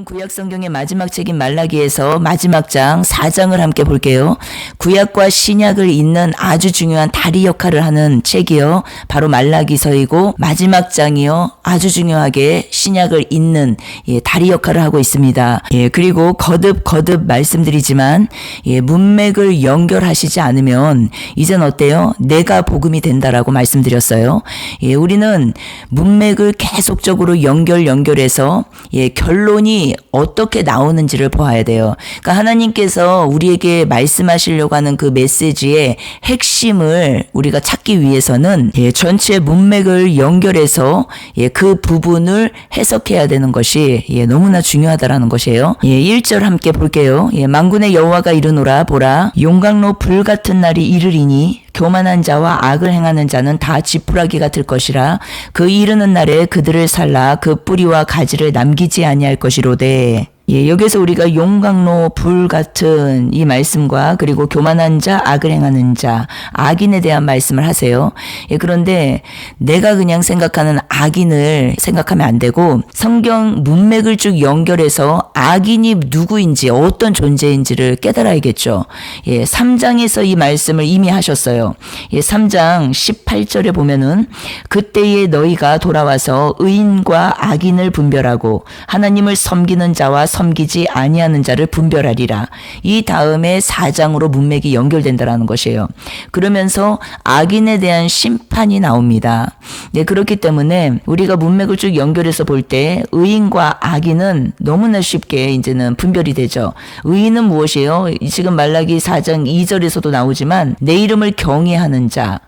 구약 성경의 마지막 책인 말라기에서 마지막 장 4장을 함께 볼게요. 구약과 신약을 잇는 아주 중요한 다리 역할을 하는 책이요. 바로 말라기서이고 마지막 장이요. 아주 중요하게 신약을 잇는 다리 역할을 하고 있습니다. 그리고 거듭 말씀드리지만 문맥을 연결하시지 않으면 이젠 어때요? 내가 복음이 된다라고 말씀드렸어요. 우리는 문맥을 계속적으로 연결해서 결론이 어떻게 나오는지를 보아야 돼요. 그러니까 하나님께서 우리에게 말씀하시려고 하는 그 메시지의 핵심을 우리가 찾기 위해서는 전체 문맥을 연결해서 그 부분을 해석해야 되는 것이 너무나 중요하다라는 것이에요. 1절 함께 볼게요. 만군의 여호와가 이르노라 보라 용광로 불같은 날이 이르리니 교만한 자와 악을 행하는 자는 다 지푸라기가 될 것이라 그 이르는 날에 그들을 살라 그 뿌리와 가지를 남기지 아니할 것이로되. 여기서 우리가 용광로 불 같은 이 말씀과 그리고 교만한 자, 악을 행하는 자, 악인에 대한 말씀을 하세요. 그런데 내가 그냥 생각하는 악인을 생각하면 안 되고 성경 문맥을 쭉 연결해서 악인이 누구인지 어떤 존재인지를 깨달아야겠죠. 3장에서 이 말씀을 이미 하셨어요. 3장 18절에 보면은 그때에 너희가 돌아와서 의인과 악인을 분별하고 하나님을 섬기는 자와 섬기지 아니하는 자를 분별하리라. 이 다음에 4장으로 문맥이 연결된다라는 것이에요. 그러면서 악인에 대한 심판이 나옵니다. 그렇기 때문에 우리가 문맥을 쭉 연결해서 볼 때 의인과 악인은 너무나 쉽게 이제는 분별이 되죠. 의인은 무엇이에요? 지금 말라기 4장 2절에서도 나오지만 내 이름을 경외하는 자.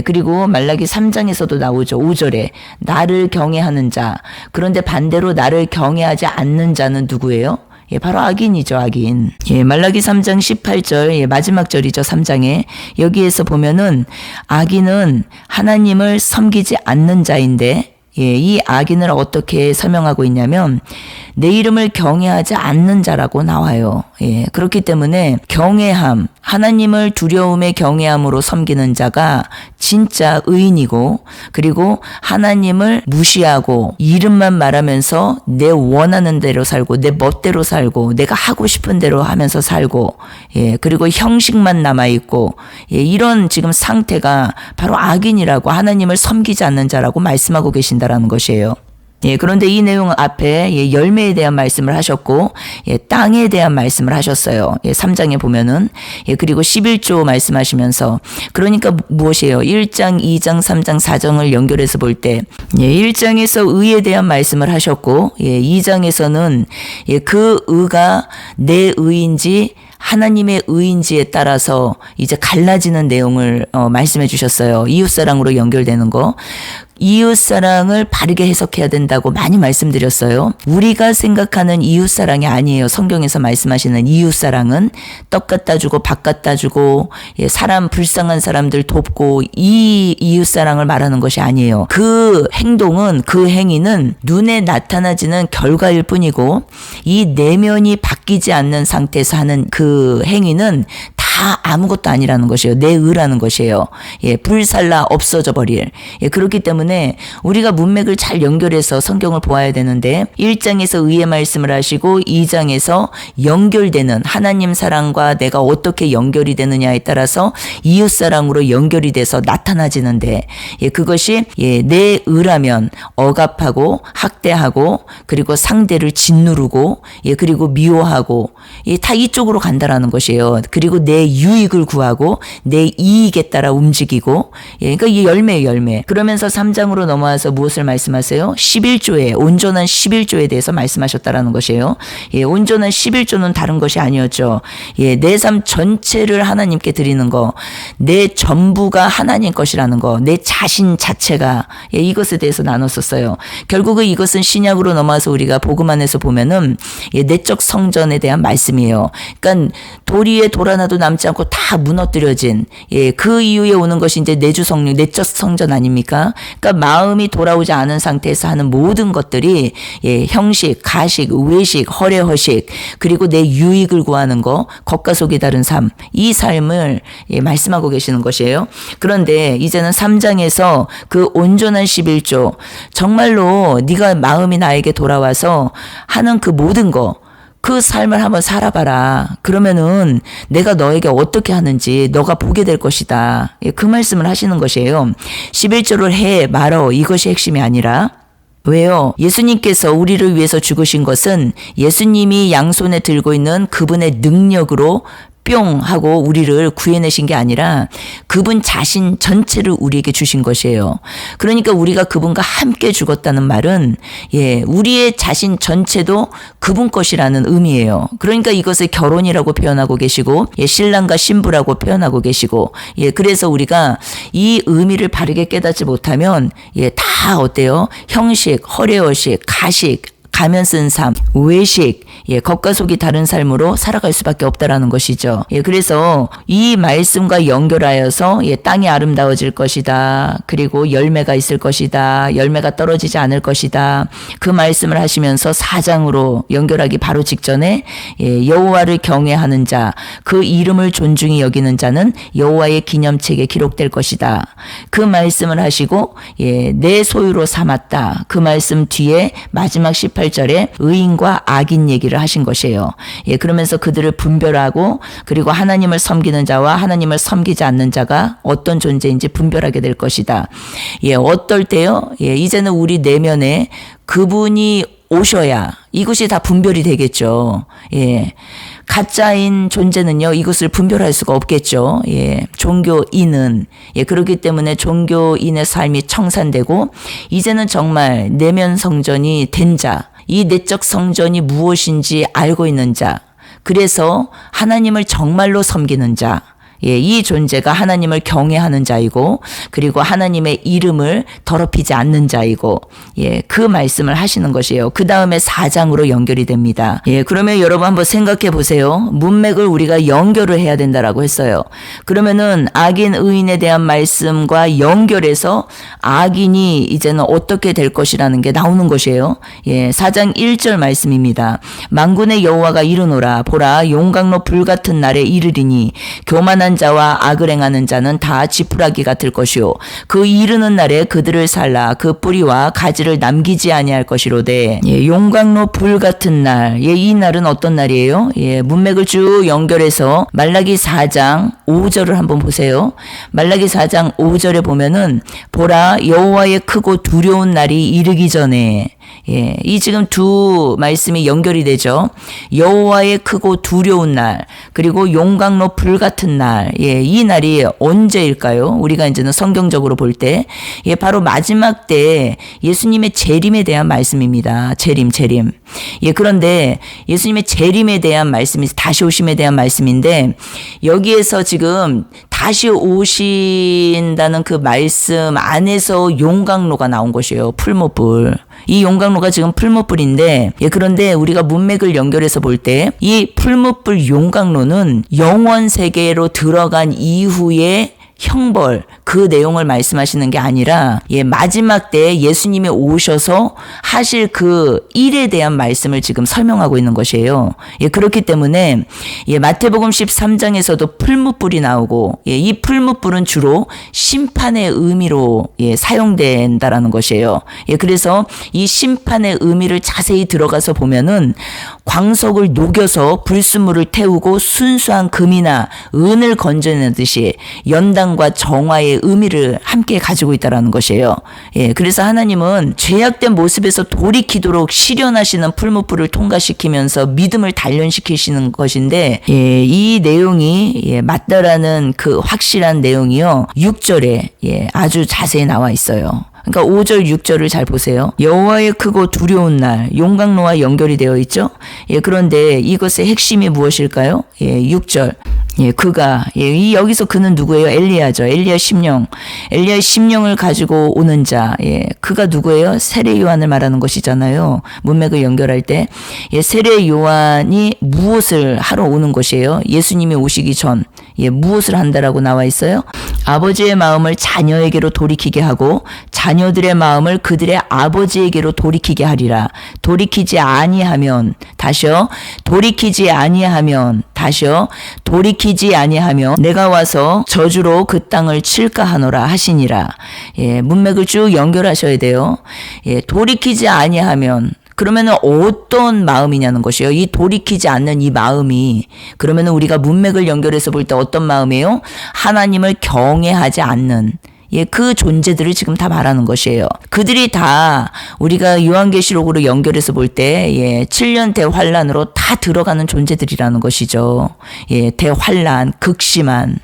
그리고 말라기 3장에서도 나오죠. 5절에 나를 경외하는 자. 그런데 반대로 나를 경외하지 않는 자는 누구예요? 바로 악인이죠, 악인. 말라기 3장 18절, 마지막 절이죠, 3장에. 여기에서 보면은 악인은 하나님을 섬기지 않는 자인데, 이 악인을 어떻게 설명하고 있냐면 내 이름을 경외하지 않는 자라고 나와요. 그렇기 때문에 경외함, 하나님을 두려움에 경외함으로 섬기는 자가 진짜 의인이고 그리고 하나님을 무시하고 이름만 말하면서 내 원하는 대로 살고 내 멋대로 살고 내가 하고 싶은 대로 하면서 살고 그리고 형식만 남아있고 이런 지금 상태가 바로 악인이라고 하나님을 섬기지 않는 자라고 말씀하고 계신다라는 것이에요. 그런데 이 내용 앞에 열매에 대한 말씀을 하셨고 땅에 대한 말씀을 하셨어요. 3장에 보면은 그리고 11조 말씀하시면서 그러니까 무엇이에요? 1장, 2장, 3장, 4장을 연결해서 볼 때 1장에서 의에 대한 말씀을 하셨고 2장에서는 그 의가 내 의인지 하나님의 의인지에 따라서 이제 갈라지는 내용을 말씀해 주셨어요. 이웃사랑으로 연결되는 거. 이웃사랑을 바르게 해석해야 된다고 많이 말씀드렸어요. 우리가 생각하는 이웃사랑이 아니에요. 성경에서 말씀하시는 이웃사랑은 떡 갖다 주고 밥 갖다 주고 사람 불쌍한 사람들 돕고 이 이웃사랑을 말하는 것이 아니에요. 그 행동은 그 행위는 눈에 나타나지는 결과일 뿐이고 이 내면이 바뀌지 않는 상태에서 하는 그 행위는 다 아무것도 아니라는 것이에요. 내 의라는 것이에요. 불살라 없어져 버릴. 그렇기 때문에 우리가 문맥을 잘 연결해서 성경을 보아야 되는데 1장에서 의의 말씀을 하시고 2장에서 연결되는 하나님 사랑과 내가 어떻게 연결이 되느냐에 따라서 이웃 사랑으로 연결이 돼서 나타나지는데 그것이 내 의라면 억압하고 학대하고 그리고 상대를 짓누르고 그리고 미워하고 다 이쪽으로 간다라는 것이에요. 그리고 내 유익을 구하고 내 이익에 따라 움직이고 그러니까 이 열매예요, 열매. 그러면서 3장으로 넘어와서 무엇을 말씀하세요? 11조에 온전한 11조에 대해서 말씀하셨다라는 것이에요. 온전한 11조는 다른 것이 아니었죠. 내 삶 전체를 하나님께 드리는 거, 내 전부가 하나님 것이라는 거, 내 자신 자체가 이것에 대해서 나눴었어요. 결국은 이것은 신약으로 넘어와서 우리가 복음 안에서 보면은 내적 성전에 대한 말씀이에요. 그러니까 돌 위에 돌 하나도 남지 않고 다 무너뜨려진, 그 이후에 오는 것이 이제 내주 성령, 내적 성전 아닙니까? 그러니까 마음이 돌아오지 않은 상태에서 하는 모든 것들이 형식, 가식, 외식, 허례허식, 그리고 내 유익을 구하는 거, 겉과 속이 다른 삶, 이 삶을 말씀하고 계시는 것이에요. 그런데 이제는 3장에서 그 온전한 11조, 정말로 네가 마음이 나에게 돌아와서 하는 그 모든 거, 그 삶을 한번 살아봐라. 그러면은 내가 너에게 어떻게 하는지 너가 보게 될 것이다. 그 말씀을 하시는 것이에요. 11조를 해 말어, 이것이 핵심이 아니라, 왜요? 예수님께서 우리를 위해서 죽으신 것은 예수님이 양손에 들고 있는 그분의 능력으로 뿅 하고 우리를 구해내신 게 아니라 그분 자신 전체를 우리에게 주신 것이에요. 그러니까 우리가 그분과 함께 죽었다는 말은 우리의 자신 전체도 그분 것이라는 의미예요. 그러니까 이것을 결혼이라고 표현하고 계시고 신랑과 신부라고 표현하고 계시고 그래서 우리가 이 의미를 바르게 깨닫지 못하면 다 어때요? 형식, 허례허식, 가식, 가면 쓴 삶, 외식, 겉과 속이 다른 삶으로 살아갈 수밖에 없다라는 것이죠. 그래서 이 말씀과 연결하여서 땅이 아름다워질 것이다. 그리고 열매가 있을 것이다. 열매가 떨어지지 않을 것이다. 그 말씀을 하시면서 4장으로 연결하기 바로 직전에 여호와를 경외하는 자, 그 이름을 존중히 여기는 자는 여호와의 기념책에 기록될 것이다. 그 말씀을 하시고 내 소유로 삼았다. 그 말씀 뒤에 마지막 18절에 의인과 악인 얘기를 하신 것이에요. 그러면서 그들을 분별하고 그리고 하나님을 섬기는 자와 하나님을 섬기지 않는 자가 어떤 존재인지 분별하게 될 것이다. 어떨 때요? 이제는 우리 내면에 그분이 오셔야 이것이 다 분별이 되겠죠. 가짜인 존재는요, 이것을 분별할 수가 없겠죠. 종교인은. 그렇기 때문에 종교인의 삶이 청산되고, 이제는 정말 내면 성전이 된 자, 이 내적 성전이 무엇인지 알고 있는 자, 그래서 하나님을 정말로 섬기는 자, 이 존재가 하나님을 경외하는 자이고 그리고 하나님의 이름을 더럽히지 않는 자이고 그 말씀을 하시는 것이에요. 그 다음에 4장으로 연결이 됩니다. 그러면 여러분 한번 생각해 보세요. 문맥을 우리가 연결을 해야 된다라고 했어요. 그러면은 악인 의인에 대한 말씀과 연결해서 악인이 이제는 어떻게 될 것이라는 게 나오는 것이에요. 4장 1절 말씀입니다. 만군의 여호와가 이르노라 보라 용광로 불같은 날에 이르리니 교만한 자와 악을 행하는 자는 다 지푸라기 같을 것이요 그 이르는 날에 그들을 살라 그 뿌리와 가지를 남기지 아니할 것이로되 용광로 불 같은 날. 이 날은 어떤 날이에요? 문맥을 쭉 연결해서 말라기 4장 5절을 한번 보세요. 말라기 4장 5절에 보면은 보라 여호와의 크고 두려운 날이 이르기 전에 이 지금 두 말씀이 연결이 되죠. 여호와의 크고 두려운 날 그리고 용광로 불 같은 날. 이 날이 언제일까요? 우리가 이제는 성경적으로 볼 때 바로 마지막 때 예수님의 재림에 대한 말씀입니다. 재림. 그런데 예수님의 재림에 대한 말씀이 다시 오심에 대한 말씀인데 여기에서 지금 다시 오신다는 그 말씀 안에서 용광로가 나온 것이에요. 풀무불. 이 용광로가 지금 풀무불인데 그런데 우리가 문맥을 연결해서 볼 때 이 풀무불 용광로는 영원 세계로 들어간 이후에 형벌 그 내용을 말씀하시는 게 아니라 마지막 때 예수님이 오셔서 하실 그 일에 대한 말씀을 지금 설명하고 있는 것이에요. 그렇기 때문에 마태복음 13장에서도 풀무불이 나오고 이 풀무불은 주로 심판의 의미로 사용된다라는 것이에요. 그래서 이 심판의 의미를 자세히 들어가서 보면은 광석을 녹여서 불순물을 태우고 순수한 금이나 은을 건져내듯이 연단과 정화의 의미를 함께 가지고 있다라는 것이에요. 그래서 하나님은 죄악된 모습에서 돌이키도록 실현하시는 풀무불을 통과시키면서 믿음을 단련시키시는 것인데 이 내용이 맞다라는 그 확실한 내용이요. 6절에 아주 자세히 나와 있어요. 그러니까 5절 6절을 잘 보세요. 여호와의 크고 두려운 날 용광로와 연결이 되어 있죠. 그런데 이것의 핵심이 무엇일까요? 6절. 그가 여기서 그는 누구예요? 엘리야죠. 엘리야 심령. 엘리야의 심령을 가지고 오는 자. 그가 누구예요? 세례 요한을 말하는 것이잖아요. 문맥을 연결할 때 세례 요한이 무엇을 하러 오는 것이에요? 예수님이 오시기 전 무엇을 한다라고 나와 있어요? 아버지의 마음을 자녀에게로 돌이키게 하고 자녀들의 마음을 그들의 아버지에게로 돌이키게 하리라. 돌이키지 아니하면, 다시요. 돌이키지 아니하면, 다시요. 돌이키지 아니하면 내가 와서 저주로 그 땅을 칠까 하노라 하시니라. 문맥을 쭉 연결하셔야 돼요. 돌이키지 아니하면, 그러면은 어떤 마음이냐는 것이에요. 이 돌이키지 않는 이 마음이, 그러면은 우리가 문맥을 연결해서 볼 때 어떤 마음이에요? 하나님을 경외하지 않는, 그 존재들을 지금 다 말하는 것이에요. 그들이 다 우리가 요한계시록으로 연결해서 볼 때 7년 대환란으로 다 들어가는 존재들이라는 것이죠. 대환란, 극심한.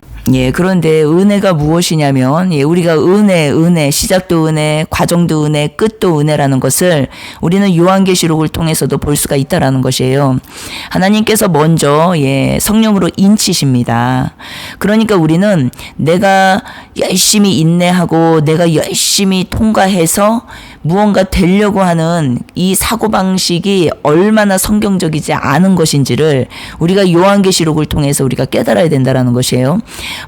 그런데 은혜가 무엇이냐면, 우리가 은혜, 시작도 은혜, 과정도 은혜, 끝도 은혜라는 것을 우리는 요한계시록을 통해서도 볼 수가 있다라는 것이에요. 하나님께서 먼저, 성령으로 인치십니다. 그러니까 우리는 내가 열심히 인내하고 내가 열심히 통과해서 무언가 되려고 하는 이 사고방식이 얼마나 성경적이지 않은 것인지를 우리가 요한계시록을 통해서 우리가 깨달아야 된다는 것이에요.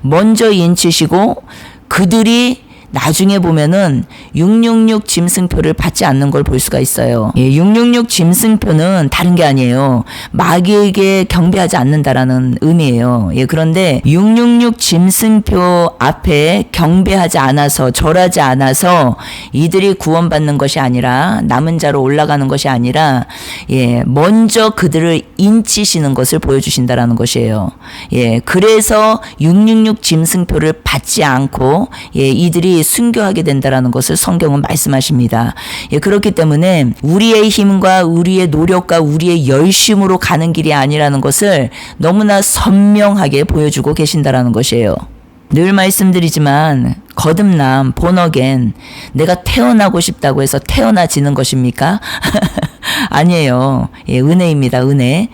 먼저 인치시고 그들이 나중에 보면은 666 짐승표를 받지 않는 걸 볼 수가 있어요. 666 짐승표는 다른 게 아니에요. 마귀에게 경배하지 않는다라는 의미예요. 그런데 666 짐승표 앞에 경배하지 않아서, 절하지 않아서 이들이 구원받는 것이 아니라, 남은 자로 올라가는 것이 아니라, 먼저 그들을 인치시는 것을 보여주신다라는 것이에요. 그래서 666 짐승표를 받지 않고 이들이 순교하게 된다라는 것을 성경은 말씀하십니다. 그렇기 때문에 우리의 힘과 우리의 노력과 우리의 열심으로 가는 길이 아니라는 것을 너무나 선명하게 보여주고 계신다라는 것이에요. 늘 말씀드리지만 거듭남, 본어겐, 내가 태어나고 싶다고 해서 태어나지는 것입니까? 아니에요. 은혜입니다. 은혜.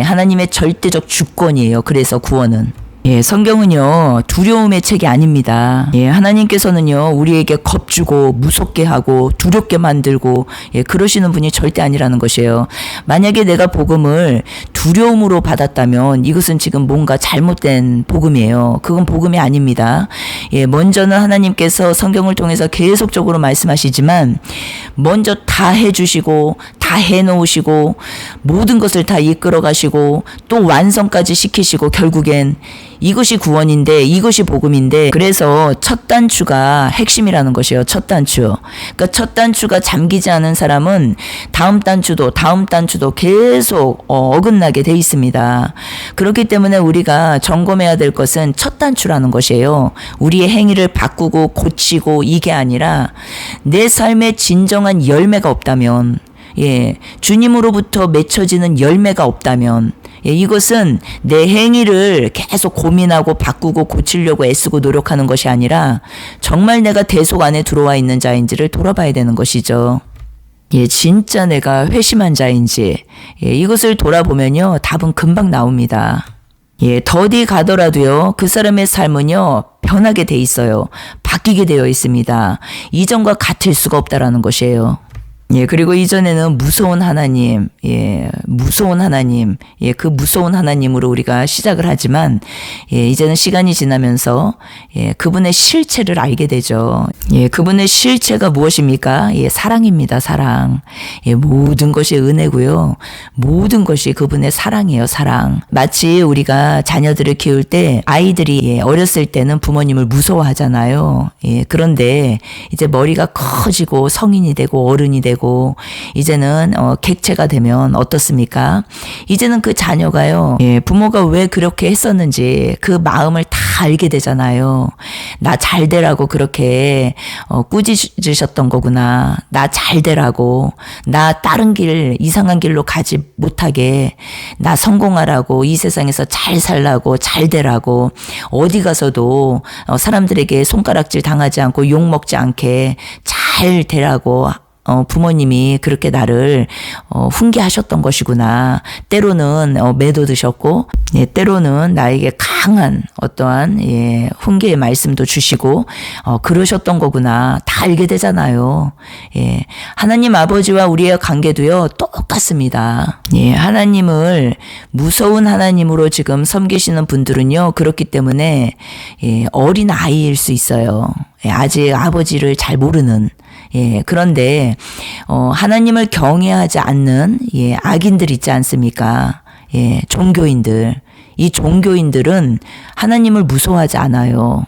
하나님의 절대적 주권이에요. 그래서 구원은. 성경은요, 두려움의 책이 아닙니다. 하나님께서는요, 우리에게 겁주고 무섭게 하고 두렵게 만들고 그러시는 분이 절대 아니라는 것이에요. 만약에 내가 복음을 두려움으로 받았다면 이것은 지금 뭔가 잘못된 복음이에요. 그건 복음이 아닙니다. 먼저는 하나님께서 성경을 통해서 계속적으로 말씀하시지만 먼저 다 해주시고 다 해놓으시고 모든 것을 다 이끌어 가시고 또 완성까지 시키시고 결국엔 이것이 구원인데, 이것이 복음인데, 그래서 첫 단추가 핵심이라는 것이에요. 첫 단추. 그러니까 첫 단추가 잠기지 않은 사람은 다음 단추도 계속 어긋나게 돼 있습니다. 그렇기 때문에 우리가 점검해야 될 것은 첫 단추라는 것이에요. 우리의 행위를 바꾸고 고치고 이게 아니라 내 삶에 진정한 열매가 없다면, 주님으로부터 맺혀지는 열매가 없다면, 이것은 내 행위를 계속 고민하고 바꾸고 고치려고 애쓰고 노력하는 것이 아니라 정말 내가 대속 안에 들어와 있는 자인지를 돌아봐야 되는 것이죠. 진짜 내가 회심한 자인지, 이것을 돌아보면요, 답은 금방 나옵니다. 더디 가더라도요, 그 사람의 삶은요, 변하게 돼 있어요. 바뀌게 되어 있습니다. 이전과 같을 수가 없다라는 것이에요. 그리고 이전에는 무서운 하나님, 무서운 하나님, 그 무서운 하나님으로 우리가 시작을 하지만, 이제는 시간이 지나면서, 그분의 실체를 알게 되죠. 그분의 실체가 무엇입니까? 사랑입니다, 사랑. 모든 것이 은혜고요. 모든 것이 그분의 사랑이에요, 사랑. 마치 우리가 자녀들을 키울 때, 아이들이 어렸을 때는 부모님을 무서워하잖아요. 그런데 이제 머리가 커지고 성인이 되고 어른이 되고, 이제는 객체가 되면 어떻습니까? 이제는 그 자녀가요, 부모가 왜 그렇게 했었는지 그 마음을 다 알게 되잖아요. 나 잘 되라고 그렇게 꾸짖으셨던 거구나. 나 잘 되라고, 나 다른 길, 이상한 길로 가지 못하게, 나 성공하라고, 이 세상에서 잘 살라고, 잘 되라고, 어디 가서도 사람들에게 손가락질 당하지 않고 욕 먹지 않게 잘 되라고 부모님이 그렇게 나를 훈계하셨던 것이구나. 때로는 매도 드셨고, 때로는 나에게 강한 어떠한 훈계의 말씀도 주시고 그러셨던 거구나. 다 알게 되잖아요. 하나님 아버지와 우리의 관계도요 똑같습니다. 하나님을 무서운 하나님으로 지금 섬기시는 분들은요 그렇기 때문에 어린 아이일 수 있어요. 아직 아버지를 잘 모르는. 그런데 하나님을 경외하지 않는 악인들 있지 않습니까? 종교인들. 이 종교인들은 하나님을 무서워하지 않아요.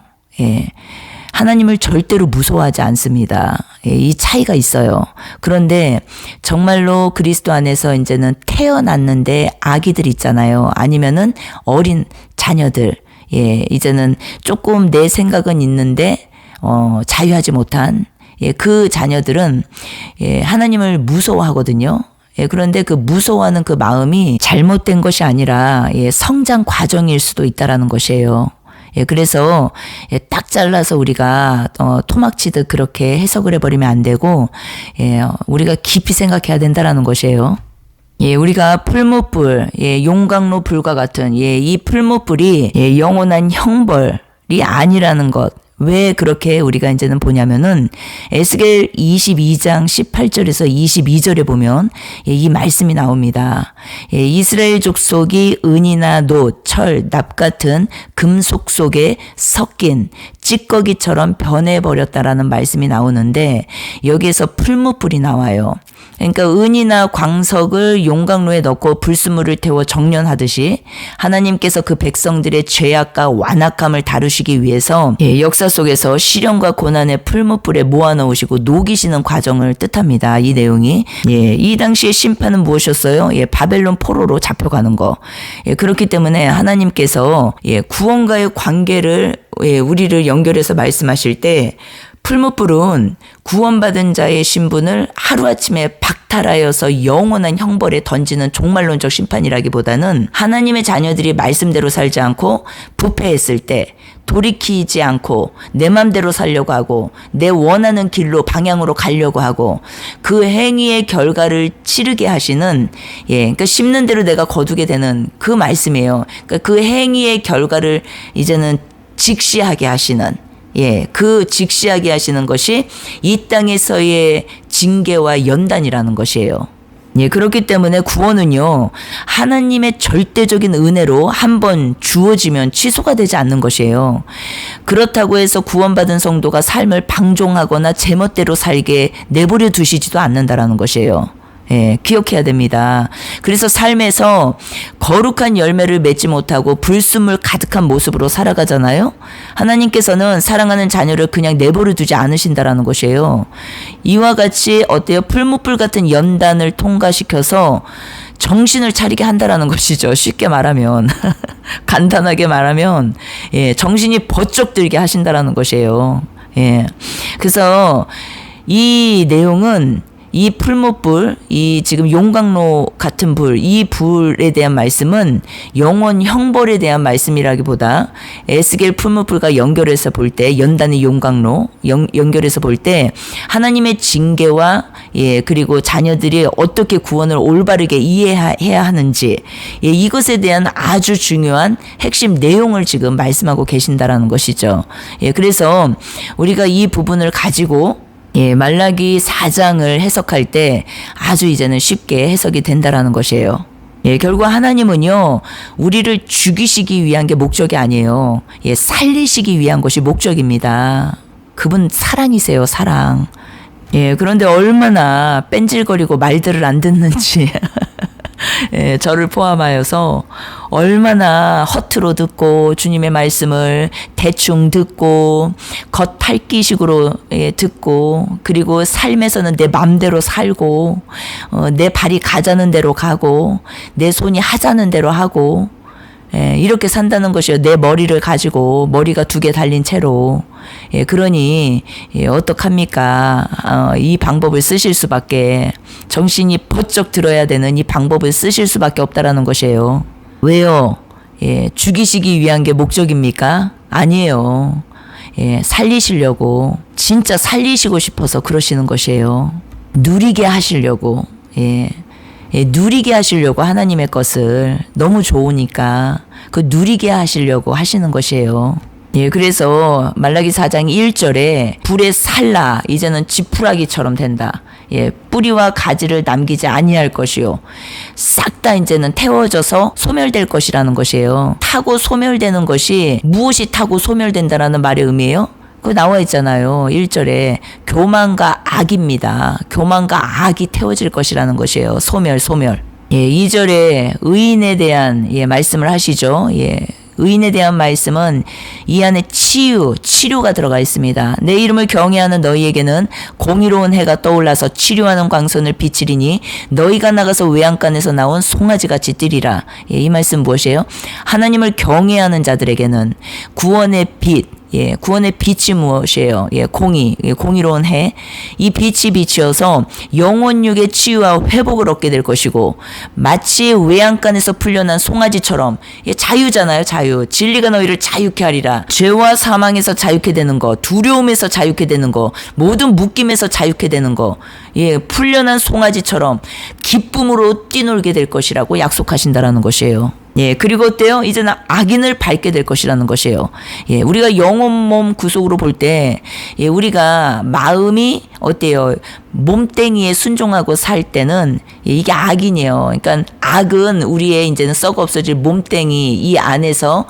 하나님을 절대로 무서워하지 않습니다. 이 차이가 있어요. 그런데 정말로 그리스도 안에서 이제는 태어났는데 아기들 있잖아요. 아니면은 어린 자녀들. 이제는 조금 내 생각은 있는데 자유하지 못한 그 자녀들은 하나님을 무서워하거든요. 그런데 그 무서워하는 그 마음이 잘못된 것이 아니라 성장 과정일 수도 있다라는 것이에요. 그래서 딱 잘라서 우리가 토막치듯 그렇게 해석을 해버리면 안 되고 우리가 깊이 생각해야 된다라는 것이에요. 우리가 풀무불, 용광로 불과 같은 이 풀무불이 영원한 형벌이 아니라는 것. 왜 그렇게 우리가 이제는 보냐면은 에스겔 22장 18절에서 22절에 보면 이 말씀이 나옵니다. 이스라엘 족속이 은이나 놋, 철, 납 같은 금속 속에 섞인 찌꺼기처럼 변해버렸다라는 말씀이 나오는데 여기에서 풀무불이 나와요. 그러니까 은이나 광석을 용광로에 넣고 불순물을 태워 정련하듯이 하나님께서 그 백성들의 죄악과 완악함을 다루시기 위해서 역사 속에서 시련과 고난의 풀무불에 모아놓으시고 녹이시는 과정을 뜻합니다. 이 내용이. 이 당시의 심판은 무엇이었어요? 바벨론 포로로 잡혀가는 거. 그렇기 때문에 하나님께서 구원과의 관계를 우리를 연결해서 말씀하실 때 풀무불은 구원받은 자의 신분을 하루아침에 박탈하여서 영원한 형벌에 던지는 종말론적 심판이라기보다는 하나님의 자녀들이 말씀대로 살지 않고 부패했을 때 돌이키지 않고 내 맘대로 살려고 하고 내 원하는 길로 방향으로 가려고 하고 그 행위의 결과를 치르게 하시는 그러니까 심는 대로 내가 거두게 되는 그 말씀이에요. 그러니까 그 행위의 결과를 이제는 직시하게 하시는 그 직시하게 하시는 것이 이 땅에서의 징계와 연단이라는 것이에요. 그렇기 때문에 구원은요, 하나님의 절대적인 은혜로 한번 주어지면 취소가 되지 않는 것이에요. 그렇다고 해서 구원받은 성도가 삶을 방종하거나 제멋대로 살게 내버려 두시지도 않는다라는 것이에요. 기억해야 됩니다. 그래서 삶에서 거룩한 열매를 맺지 못하고 불순물 가득한 모습으로 살아가잖아요. 하나님께서는 사랑하는 자녀를 그냥 내버려 두지 않으신다라는 것이에요. 이와 같이 어때요? 풀무불 같은 연단을 통과시켜서 정신을 차리게 한다라는 것이죠. 쉽게 말하면 간단하게 말하면 정신이 번쩍 들게 하신다라는 것이에요. 그래서 이 내용은 이 풀무불, 이 지금 용광로 같은 불, 이 불에 대한 말씀은 영원 형벌에 대한 말씀이라기보다 에스겔 풀무불과 연결해서 볼 때, 연단의 용광로 연결해서 볼 때 하나님의 징계와 그리고 자녀들이 어떻게 구원을 올바르게 이해해야 하는지 이것에 대한 아주 중요한 핵심 내용을 지금 말씀하고 계신다라는 것이죠. 그래서 우리가 이 부분을 가지고 말라기 4장을 해석할 때 아주 이제는 쉽게 해석이 된다라는 것이에요. 결국 하나님은요, 우리를 죽이시기 위한 게 목적이 아니에요. 살리시기 위한 것이 목적입니다. 그분 사랑이세요, 사랑. 그런데 얼마나 뺀질거리고 말들을 안 듣는지. 저를 포함하여서 얼마나 허투루 듣고 주님의 말씀을 대충 듣고 겉핥기식으로 듣고 그리고 삶에서는 내 맘대로 살고 내 발이 가자는 대로 가고 내 손이 하자는 대로 하고 이렇게 산다는 것이요. 내 머리를 가지고 머리가 2개 달린 채로. 그러니 어떡합니까? 이 방법을 쓰실 수밖에, 정신이 번쩍 들어야 되는 이 방법을 쓰실 수밖에 없다라는 것이에요. 왜요? 죽이시기 위한 게 목적입니까? 아니에요. 살리시려고, 진짜 살리시고 싶어서 그러시는 것이에요. 누리게 하시려고, 누리게 하시려고 하나님의 것을 너무 좋으니까 그 누리게 하시려고 하시는 것이에요. 그래서 말라기 4장 1절에 불에 살라 이제는 지푸라기처럼 된다. 뿌리와 가지를 남기지 아니할 것이요. 싹 다 이제는 태워져서 소멸될 것이라는 것이에요. 타고 소멸되는 것이 무엇이 타고 소멸된다라는 말의 의미예요? 그거 나와 있잖아요. 1절에 교만과 악입니다. 교만과 악이 태워질 것이라는 것이에요. 소멸. 2절에 의인에 대한 말씀을 하시죠. 의인에 대한 말씀은 이 안에 치료가 들어가 있습니다. 내 이름을 경외하는 너희에게는 공의로운 해가 떠올라서 치료하는 광선을 비치리니 너희가 나가서 외양간에서 나온 송아지같이 뛰리라. 이 말씀 무엇이에요? 하나님을 경외하는 자들에게는 구원의 빛, 구원의 빛이 무엇이에요? 공의로운 해. 이 빛이 비치어서 영혼육의 치유와 회복을 얻게 될 것이고, 마치 외양간에서 풀려난 송아지처럼, 자유잖아요, 자유. 진리가 너희를 자유케 하리라. 죄와 사망에서 자유케 되는 거, 두려움에서 자유케 되는 거, 모든 묶임에서 자유케 되는 거, 풀려난 송아지처럼 기쁨으로 뛰놀게 될 것이라고 약속하신다라는 것이에요. 그리고 어때요? 이제는 악인을 밟게 될 것이라는 것이에요. 우리가 영혼 몸 구속으로 볼 때, 우리가 마음이 어때요? 몸뚱이에 순종하고 살 때는 이게 악인이에요. 그러니까 악은 우리의 이제는 썩어 없어질 몸뚱이 이 안에서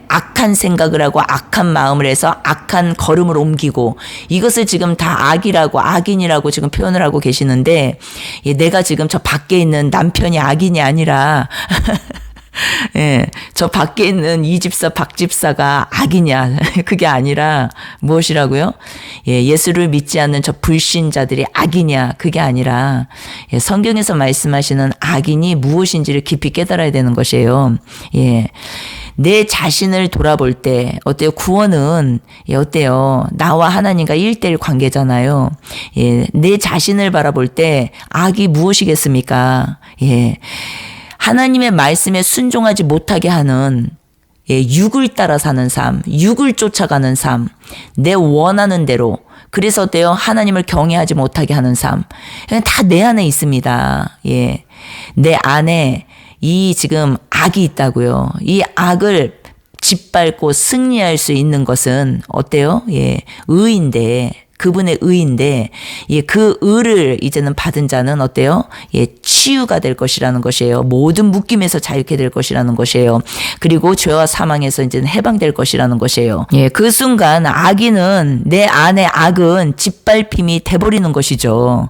악한 생각을 하고 악한 마음을 해서 악한 걸음을 옮기고, 이것을 지금 다 악인이라고 지금 표현을 하고 계시는데, 내가 지금 저 밖에 있는 남편이 악인이 아니라 저 밖에 있는 이 집사 박 집사가 악이냐, 그게 아니라 무엇이라고요? 예수를 믿지 않는 저 불신자들이 악이냐, 그게 아니라 성경에서 말씀하시는 악인이 무엇인지를 깊이 깨달아야 되는 것이에요. 내 자신을 돌아볼 때 어때요? 구원은 어때요? 나와 하나님과 1:1 관계잖아요. 내 자신을 바라볼 때 악이 무엇이겠습니까? 하나님의 말씀에 순종하지 못하게 하는 육을 따라 사는 삶, 육을 쫓아가는 삶, 내 원하는 대로, 그래서 어때요? 하나님을 경외하지 못하게 하는 삶, 다 내 안에 있습니다. 내 안에 이 지금 악이 있다고요. 이 악을 짓밟고 승리할 수 있는 것은 어때요? 의인데, 그분의 의인데, 그 의를 이제는 받은 자는 어때요? 치유가 될 것이라는 것이에요. 모든 묶임에서 자유케 될 것이라는 것이에요. 그리고 죄와 사망에서 이제는 해방될 것이라는 것이에요. 그 순간 악인은, 내 안의 악은 짓밟힘이 돼버리는 것이죠.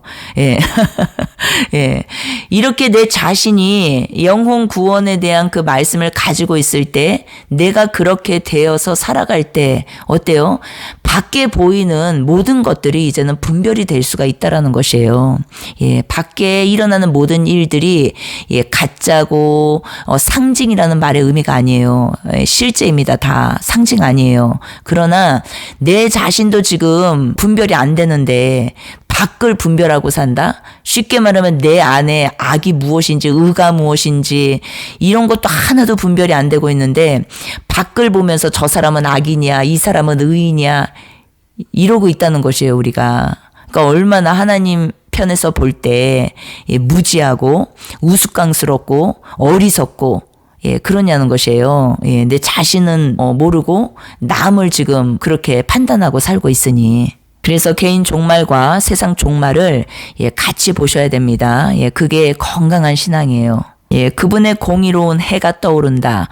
이렇게 내 자신이 영혼 구원에 대한 그 말씀을 가지고 있을 때, 내가 그렇게 되어서 살아갈 때 어때요? 밖에 보이는 모든 것들이 이제는 분별이 될 수가 있다라는 것이에요. 밖에 일어나는 모든 일들이 가짜고 상징이라는 말의 의미가 아니에요. 실제입니다. 다 상징 아니에요. 그러나 내 자신도 지금 분별이 안 되는데 밖을 분별하고 산다? 쉽게 말하면 내 안에 악이 무엇인지, 의가 무엇인지, 이런 것도 하나도 분별이 안 되고 있는데, 밖을 보면서 저 사람은 악이냐, 이 사람은 의이냐, 이러고 있다는 것이에요, 우리가. 그러니까 얼마나 하나님 편에서 볼 때 무지하고 우스꽝스럽고 어리석고 그러냐는 것이에요. 내 자신은 모르고 남을 지금 그렇게 판단하고 살고 있으니. 그래서 개인 종말과 세상 종말을 같이 보셔야 됩니다. 그게 건강한 신앙이에요. 그분의 공의로운 해가 떠오른다.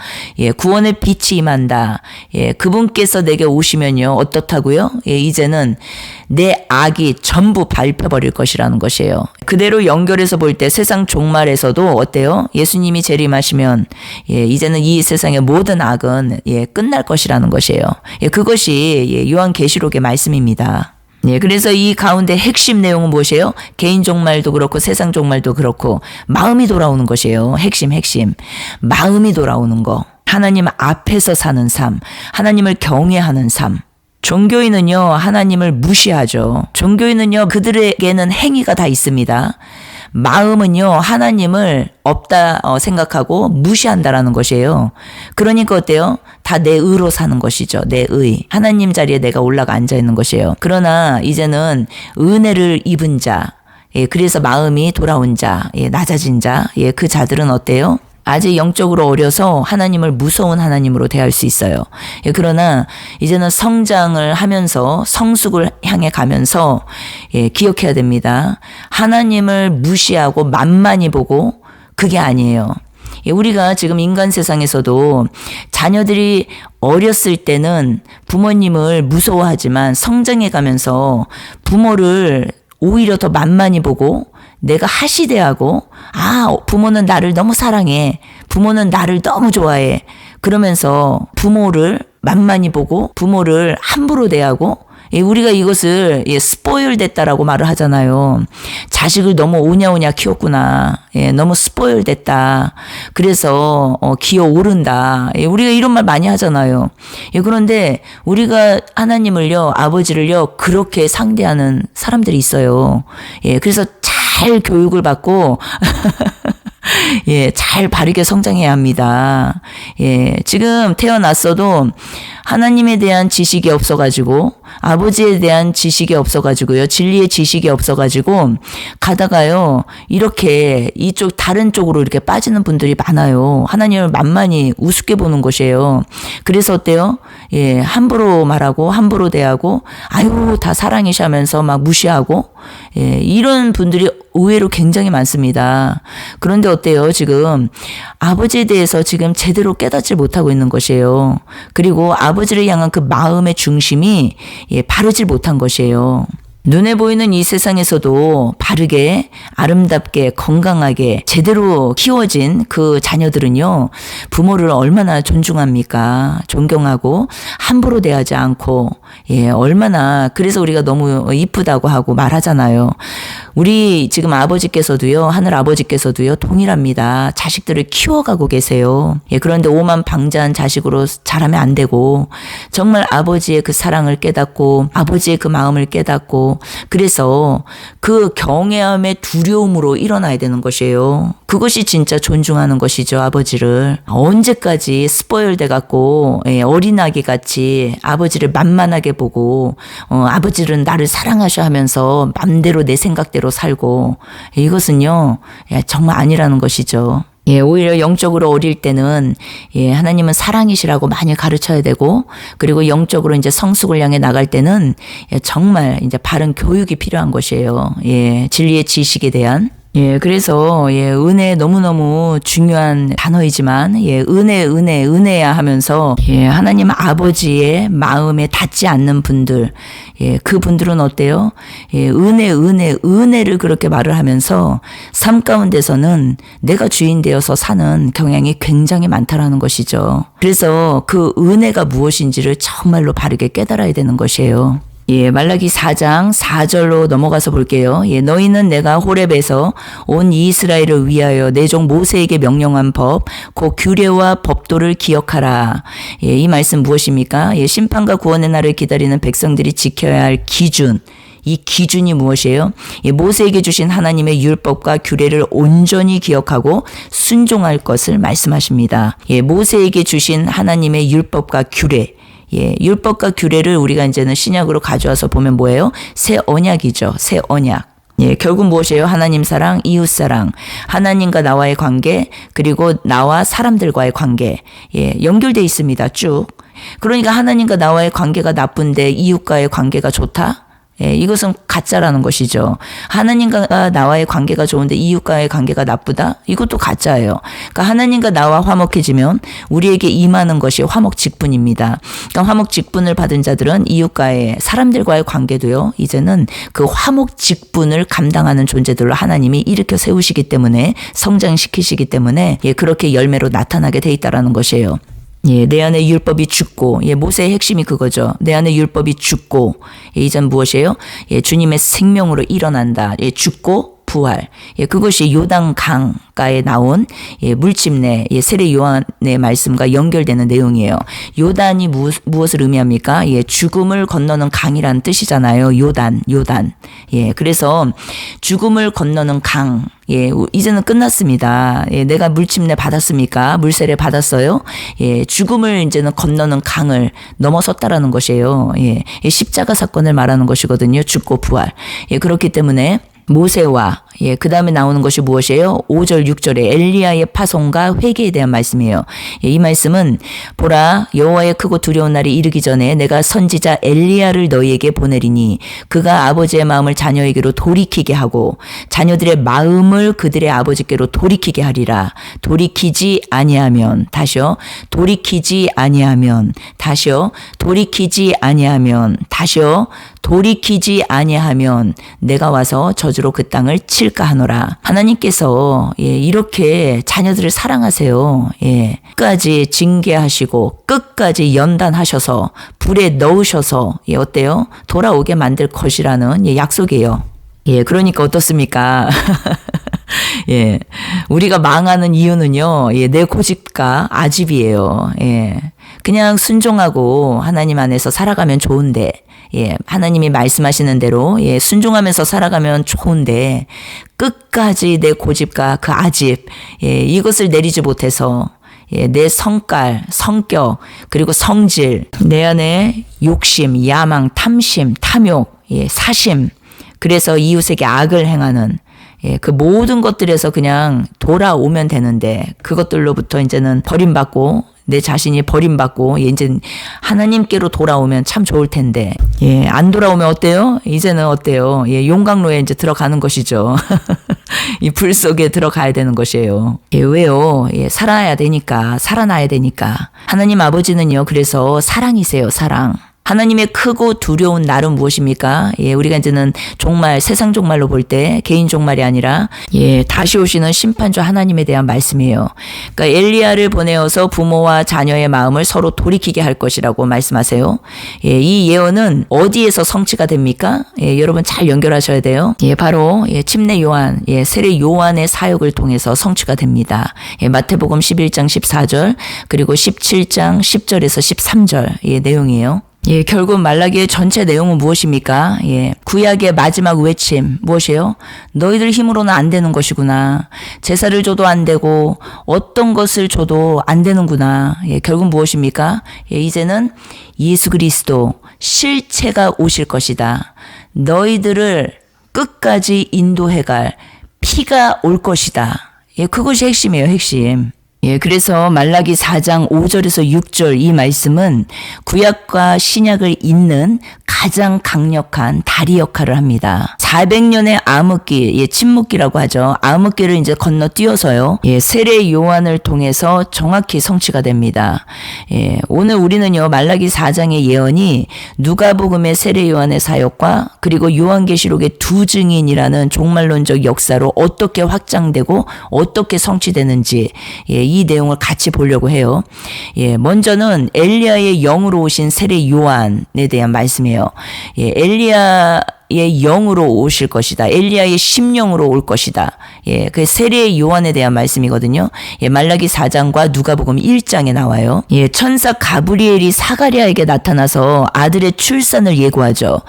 구원의 빛이 임한다. 그분께서 내게 오시면요, 어떻다고요? 이제는 내 악이 전부 밟혀버릴 것이라는 것이에요. 그대로 연결해서 볼 때 세상 종말에서도 어때요? 예수님이 재림하시면 이제는 이 세상의 모든 악은 끝날 것이라는 것이에요. 그것이 요한계시록의 말씀입니다. 그래서 이 가운데 핵심 내용은 무엇이에요? 개인 종말도 그렇고 세상 종말도 그렇고 마음이 돌아오는 것이에요. 핵심. 마음이 돌아오는 거. 하나님 앞에서 사는 삶. 하나님을 경외하는 삶. 종교인은요, 하나님을 무시하죠. 종교인은요, 그들에게는 행위가 다 있습니다. 마음은요, 하나님을 없다 생각하고 무시한다라는 것이에요. 그러니까 어때요? 다 내 의로 사는 것이죠. 내 의. 하나님 자리에 내가 올라가 앉아 있는 것이에요. 그러나 이제는 은혜를 입은 자, 예, 그래서 마음이 돌아온 자, 예, 낮아진 자, 예, 그 자들은 어때요? 아직 영적으로 어려서 하나님을 무서운 하나님으로 대할 수 있어요. 예, 그러나 이제는 성장을 하면서 성숙을 향해 가면서 예, 기억해야 됩니다. 하나님을 무시하고 만만히 보고 그게 아니에요. 예, 우리가 지금 인간 세상에서도 자녀들이 어렸을 때는 부모님을 무서워하지만 성장해 가면서 부모를 오히려 더 만만히 보고 내가 하시대하고 부모는 나를 너무 사랑해. 부모는 나를 너무 좋아해. 그러면서 부모를 만만히 보고 부모를 함부로 대하고 예, 우리가 이것을 스포일 됐다라고 말을 하잖아요. 자식을 너무 오냐오냐 키웠구나. 예, 너무 스포일 됐다. 그래서 기어오른다. 예, 우리가 이런 말 많이 하잖아요. 예, 그런데 우리가 하나님을요, 아버지를요, 그렇게 상대하는 사람들이 있어요. 예, 그래서 잘 교육을 받고 예, 잘 바르게 성장해야 합니다. 예, 지금 태어났어도 하나님에 대한 지식이 없어가지고, 아버지에 대한 지식이 없어가지고요, 진리의 지식이 없어가지고, 가다가요, 이렇게 이쪽, 다른 쪽으로 이렇게 빠지는 분들이 많아요. 하나님을 만만히 우습게 보는 것이에요. 그래서 어때요? 예, 함부로 말하고, 함부로 대하고, 아유, 다 사랑이시 하면서 막 무시하고, 예, 이런 분들이 의외로 굉장히 많습니다. 그런데 어때요? 지금 아버지에 대해서 지금 제대로 깨닫지 못하고 있는 것이에요. 그리고 아버지를 향한 그 마음의 중심이 바르질 못한 것이에요. 눈에 보이는 이 세상에서도 바르게 아름답게 건강하게 제대로 키워진 그 자녀들은요, 부모를 얼마나 존중합니까? 존경하고 함부로 대하지 않고, 예, 얼마나, 그래서 우리가 너무 이쁘다고 하고 말하잖아요. 우리 지금 아버지께서도요, 하늘 아버지께서도요, 동일합니다. 자식들을 키워가고 계세요. 예, 그런데 오만방자한 자식으로 자라면 안 되고, 정말 아버지의 그 사랑을 깨닫고, 아버지의 그 마음을 깨닫고, 그래서 그 경외함의 두려움으로 일어나야 되는 것이에요. 그것이 진짜 존중하는 것이죠, 아버지를. 언제까지 스포일 돼갖고, 어린아기 같이 아버지를 만만하게 보고, 아버지는 나를 사랑하셔 하면서 맘대로 내 생각대로 살고, 이것은요, 정말 아니라는 것이죠. 예, 오히려 영적으로 어릴 때는, 예, 하나님은 사랑이시라고 많이 가르쳐야 되고, 그리고 영적으로 이제 성숙을 향해 나갈 때는, 예, 정말 이제 바른 교육이 필요한 것이에요. 예, 진리의 지식에 대한. 예, 그래서, 예, 은혜 너무너무 중요한 단어이지만, 예, 은혜야 하면서, 예, 하나님 아버지의 마음에 닿지 않는 분들, 예, 그 분들은 어때요? 예, 은혜를 그렇게 말을 하면서, 삶 가운데서는 내가 주인 되어서 사는 경향이 굉장히 많다라는 것이죠. 그래서 그 은혜가 무엇인지를 정말로 바르게 깨달아야 되는 것이에요. 예, 말라기 4장 4절로 넘어가서 볼게요. 예, 너희는 내가 호렙에서 온 이스라엘을 위하여 내 종 모세에게 명령한 법, 그 규례와 법도를 기억하라. 예, 이 말씀 무엇입니까? 예, 심판과 구원의 날을 기다리는 백성들이 지켜야 할 기준. 이 기준이 무엇이에요? 예, 모세에게 주신 하나님의 율법과 규례를 온전히 기억하고 순종할 것을 말씀하십니다. 예, 모세에게 주신 하나님의 율법과 규례. 예, 율법과 규례를 우리가 이제는 신약으로 가져와서 보면 뭐예요? 새 언약이죠. 새 언약. 예, 결국 무엇이에요? 하나님 사랑, 이웃 사랑, 하나님과 나와의 관계, 그리고 나와 사람들과의 관계. 예, 연결돼 있습니다. 쭉. 그러니까 하나님과 나와의 관계가 나쁜데 이웃과의 관계가 좋다? 예, 이것은 가짜라는 것이죠. 하나님과 나와의 관계가 좋은데 이웃과의 관계가 나쁘다? 이것도 가짜예요. 그러니까 하나님과 나와 화목해지면 우리에게 임하는 것이 화목직분입니다. 그러니까 화목직분을 받은 자들은 이웃과의 사람들과의 관계도요, 이제는 그 화목직분을 감당하는 존재들로 하나님이 일으켜 세우시기 때문에, 성장시키시기 때문에, 예, 그렇게 열매로 나타나게 돼 있다라는 것이에요. 예, 내 안에 율법이 죽고, 예, 모세의 핵심이 그거죠. 내 안에 율법이 죽고, 예, 이전 무엇이에요? 예, 주님의 생명으로 일어난다. 예, 죽고 부활. 예, 그것이 요단 강가에 나온, 예, 물침내, 예, 세례 요한의 말씀과 연결되는 내용이에요. 요단이 무엇을 의미합니까? 예, 죽음을 건너는 강이라는 뜻이잖아요. 요단. 예, 그래서 죽음을 건너는 강. 예, 이제는 끝났습니다. 예, 내가 물침내 받았습니까? 물세례 받았어요? 예, 죽음을 이제는 건너는 강을 넘어섰다라는 것이에요. 예, 십자가 사건을 말하는 것이거든요. 죽고 부활. 예, 그렇기 때문에 모세와 그 다음에 나오는 것이 무엇이에요? 5절 6절에 엘리야의 파송과 회개에 대한 말씀이에요. 이 말씀은 보라 여호와의 크고 두려운 날이 이르기 전에 내가 선지자 엘리야를 너희에게 보내리니 그가 아버지의 마음을 자녀에게로 돌이키게 하고 자녀들의 마음을 그들의 아버지께로 돌이키게 하리라. 돌이키지 아니하면 다시요. 돌이키지 아니하면 다시요. 돌이키지 아니하면 다시요. 돌이키지 아니하면 내가 와서 저주로 그 땅을 칠까 하노라. 하나님께서 이렇게 자녀들을 사랑하세요. 끝까지 징계하시고 끝까지 연단하셔서 불에 넣으셔서 어때요? 돌아오게 만들 것이라는 약속이에요. 그러니까 어떻습니까? 우리가 망하는 이유는요, 내 고집과 아집이에요. 그냥 순종하고 하나님 안에서 살아가면 좋은데, 하나님이 말씀하시는 대로, 순종하면서 살아가면 좋은데, 끝까지 내 고집과 그 아집, 이것을 내리지 못해서, 내 성깔, 성격, 그리고 성질, 내 안에 욕심, 야망, 탐심, 탐욕, 사심, 그래서 이웃에게 악을 행하는 그 모든 것들에서 그냥 돌아오면 되는데 그것들로부터 이제는 버림받고 내 자신이 버림받고 이제 하나님께로 돌아오면 참 좋을 텐데 안 돌아오면 어때요? 이제는 어때요? 용광로에 이제 들어가는 것이죠. 이 불 속에 들어가야 되는 것이에요. 왜요? 살아야 되니까, 살아나야 되니까. 하나님 아버지는요, 그래서 사랑이세요, 사랑. 하나님의 크고 두려운 날은 무엇입니까? 우리가 이제는 종말, 세상 종말로 볼 때 개인 종말이 아니라 다시 오시는 심판주 하나님에 대한 말씀이에요. 그러니까 엘리야를 보내어서 부모와 자녀의 마음을 서로 돌이키게 할 것이라고 말씀하세요. 이 예언은 어디에서 성취가 됩니까? 여러분 잘 연결하셔야 돼요. 바로 침례 요한, 세례 요한의 사역을 통해서 성취가 됩니다. 마태복음 11장 14절 그리고 17장 10절에서 13절 내용이에요. 결국 말라기의 전체 내용은 무엇입니까? 구약의 마지막 외침 무엇이에요? 너희들 힘으로는 안 되는 것이구나. 제사를 줘도 안 되고 어떤 것을 줘도 안 되는구나. 결국 무엇입니까? 이제는 예수 그리스도 실체가 오실 것이다. 너희들을 끝까지 인도해갈 피가 올 것이다. 그것이 핵심이에요, 핵심. 그래서 말라기 4장 5절에서 6절 이 말씀은 구약과 신약을 잇는 가장 강력한 다리 역할을 합니다. 400년의 암흑기, 침묵기라고 하죠. 암흑기를 이제 건너뛰어서요. 세례 요한을 통해서 정확히 성취가 됩니다. 오늘 우리는요, 말라기 4장의 예언이 누가복음의 세례 요한의 사역과 그리고 요한계시록의 두 증인이라는 종말론적 역사로 어떻게 확장되고 어떻게 성취되는지 이 내용을 같이 보려고 해요. 먼저는 엘리야의 영으로 오신 세례 요한에 대한 말씀이에요. 엘리야의 영으로 오실 것이다. 엘리야의 심령으로 올 것이다. 그 세례 요한에 대한 말씀이거든요. 말라기 4장과 누가복음 1장에 나와요. 천사 가브리엘이 사가랴에게 나타나서 아들의 출산을 예고하죠.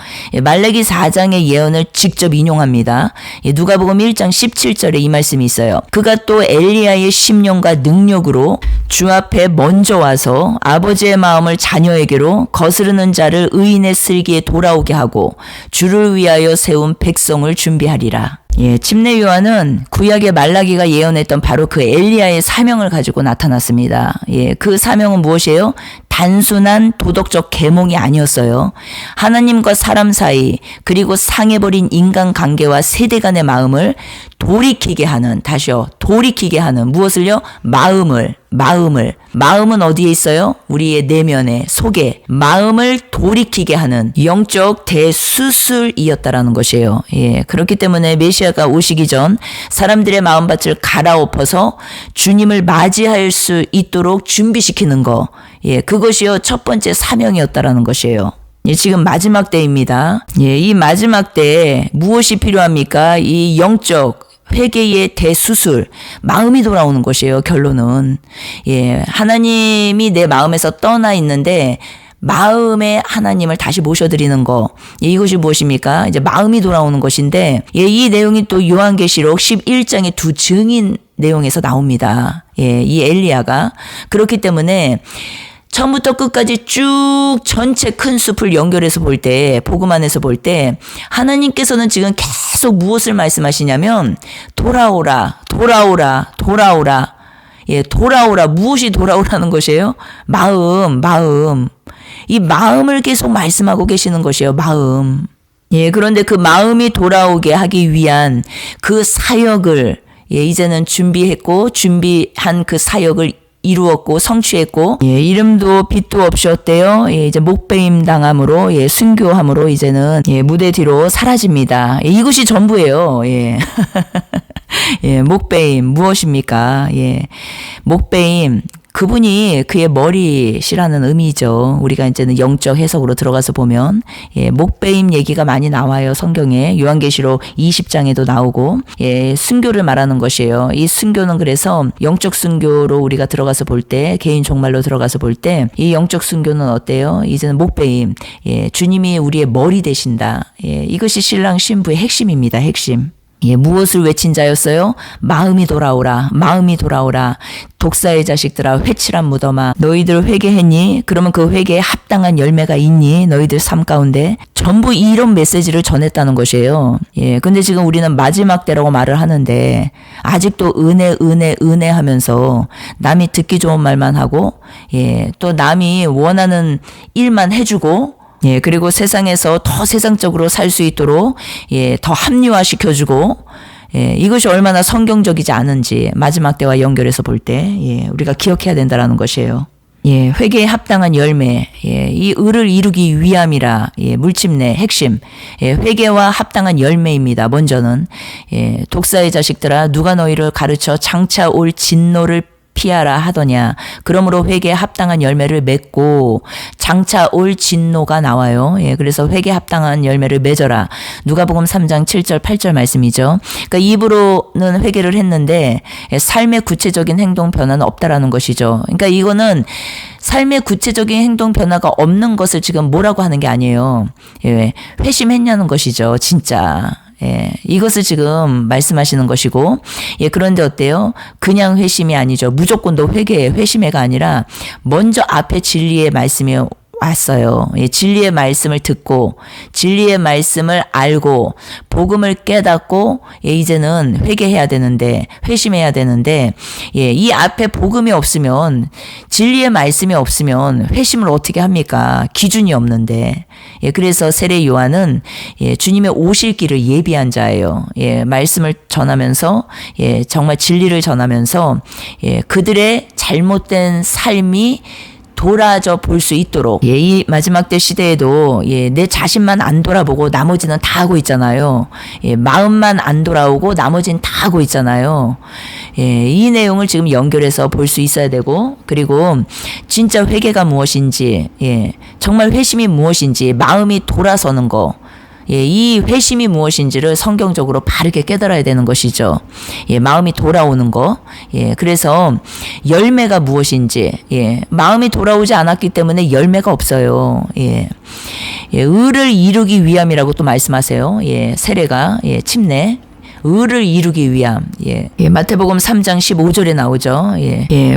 말라기 4장의 예언을 직접 인용합니다. 누가복음 1장 17절에 이 말씀이 있어요. 그가 또 엘리야의 심령과 능력으로 주 앞에 먼저 와서 아버지의 마음을 자녀에게로 거스르는 자를 의인의 슬기에 돌아오게 하고 주를 위하여 세운 백성을 준비하리라. 침례 요한은 구약의 말라기가 예언했던 바로 그 엘리야의 사명을 가지고 나타났습니다. 그 사명은 무엇이에요? 단순한 도덕적 계몽이 아니었어요. 하나님과 사람 사이 그리고 상해버린 인간관계와 세대 간의 마음을 돌이키게 하는, 다시요, 돌이키게 하는 무엇을요? 마음은 어디에 있어요? 우리의 내면에, 속에 마음을 돌이키게 하는 영적 대수술이었다라는 것이에요. 그렇기 때문에 메시아가 오시기 전 사람들의 마음밭을 갈아엎어서 주님을 맞이할 수 있도록 준비시키는 거, 그것이요 첫 번째 사명이었다라는 것이에요. 지금 마지막 때입니다. 이 마지막 때에 무엇이 필요합니까? 이 영적 회개의 대수술, 마음이 돌아오는 것이에요. 결론은 하나님이 내 마음에서 떠나 있는데 마음에 하나님을 다시 모셔드리는 거, 이것이 무엇입니까? 이제 마음이 돌아오는 것인데 이 내용이 또 요한계시록 11장의 두 증인 내용에서 나옵니다. 이 엘리야가 그렇기 때문에 처음부터 끝까지 쭉 전체 큰 숲을 연결해서 볼 때, 복음 안에서 볼 때 하나님께서는 지금 계속 무엇을 말씀하시냐면 돌아오라, 돌아오라, 돌아오라. 예, 돌아오라. 무엇이 돌아오라는 것이에요? 마음. 이 마음을 계속 말씀하고 계시는 것이에요. 마음. 예, 그런데 그 마음이 돌아오게 하기 위한 그 사역을 이제는 준비한 그 사역을 이루었고 성취했고, 이름도 빛도 없이 어때요? 이제 목배임 당함으로, 순교함으로 이제는 무대 뒤로 사라집니다. 이것이 전부예요. 목배임 무엇입니까? 목배임, 그분이 그의 머리시라는 의미죠. 우리가 이제는 영적 해석으로 들어가서 보면 목배임 얘기가 많이 나와요. 성경에 요한계시록 20장에도 나오고 순교를 말하는 것이에요. 이 순교는 그래서 영적 순교로 우리가 들어가서 볼 때, 개인 종말로 들어가서 볼 때 이 영적 순교는 어때요? 이제는 목배임, 주님이 우리의 머리 되신다. 이것이 신랑 신부의 핵심입니다. 핵심. 무엇을 외친 자였어요? 마음이 돌아오라, 마음이 돌아오라. 독사의 자식들아, 회칠한 무덤아, 너희들 회개했니? 그러면 그 회개에 합당한 열매가 있니? 너희들 삶 가운데. 전부 이런 메시지를 전했다는 것이에요. 근데 지금 우리는 마지막 때라고 말을 하는데 아직도 은혜 하면서 남이 듣기 좋은 말만 하고, 또 남이 원하는 일만 해주고, 그리고 세상에서 더 세상적으로 살 수 있도록 더 합리화시켜주고, 이것이 얼마나 성경적이지 않은지 마지막 때와 연결해서 볼 때 우리가 기억해야 된다는 것이에요. 회개에 합당한 열매, 이 의를 이루기 위함이라, 물침내 핵심, 회개와 합당한 열매입니다. 먼저는 독사의 자식들아, 누가 너희를 가르쳐 장차 올 진노를 피하라 하더냐. 그러므로 회개에 합당한 열매를 맺고 장차 올 진노가 나와요. 그래서 회개에 합당한 열매를 맺어라. 누가복음 3장 7절 8절 말씀이죠. 그러니까 입으로는 회개를 했는데 삶의 구체적인 행동 변화는 없다라는 것이죠. 그러니까 이거는 삶의 구체적인 행동 변화가 없는 것을 지금 뭐라고 하는 게 아니에요. 회심했냐는 것이죠. 진짜. 이것을 지금 말씀하시는 것이고, 그런데 어때요? 그냥 회심이 아니죠. 무조건도 회심해가 아니라 먼저 앞에 진리의 말씀이 왔어요. 진리의 말씀을 듣고 진리의 말씀을 알고 복음을 깨닫고 이제는 회개해야 되는데, 회심해야 되는데, 이 앞에 복음이 없으면, 진리의 말씀이 없으면 회심을 어떻게 합니까? 기준이 없는데. 그래서 세례 요한은 주님의 오실 길을 예비한 자예요. 말씀을 전하면서, 정말 진리를 전하면서 그들의 잘못된 삶이 돌아져 볼 수 있도록, 이 마지막 때 시대에도 내 자신만 안 돌아보고 나머지는 다 하고 있잖아요. 마음만 안 돌아오고 나머지는 다 하고 있잖아요. 이 내용을 지금 연결해서 볼 수 있어야 되고, 그리고 진짜 회개가 무엇인지, 정말 회심이 무엇인지, 마음이 돌아서는 거, 이 회심이 무엇인지를 성경적으로 바르게 깨달아야 되는 것이죠. 마음이 돌아오는 거. 그래서 열매가 무엇인지, 마음이 돌아오지 않았기 때문에 열매가 없어요. 의를 이루기 위함이라고 또 말씀하세요. 세례가, 침례. 의를 이루기 위함. 마태복음 3장 15절에 나오죠.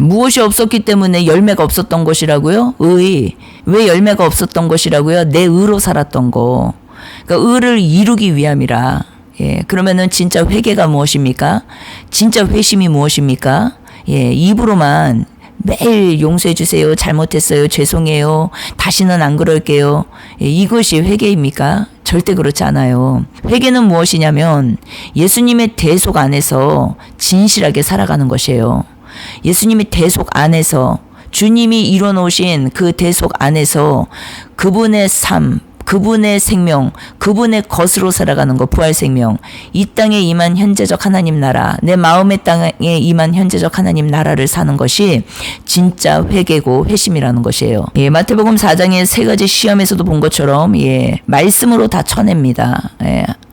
무엇이 없었기 때문에 열매가 없었던 것이라고요? 왜 열매가 없었던 것이라고요? 내 의로 살았던 거. 그러니까 의를 이루기 위함이라. 그러면은 진짜 회개가 무엇입니까? 진짜 회심이 무엇입니까? 입으로만 매일 용서해 주세요. 잘못했어요. 죄송해요. 다시는 안 그럴게요. 이것이 회개입니까? 절대 그렇지 않아요. 회개는 무엇이냐면 예수님의 대속 안에서 진실하게 살아가는 것이에요. 예수님의 대속 안에서, 주님이 이뤄놓으신 그 대속 안에서 그분의 삶, 그분의 생명, 그분의 것으로 살아가는 것, 부활 생명. 이 땅에 임한 현재적 하나님 나라, 내 마음의 땅에 임한 현재적 하나님 나라를 사는 것이 진짜 회개고 회심이라는 것이에요. 마태복음 4장의 세 가지 시험에서도 본 것처럼 말씀으로 다 쳐냅니다.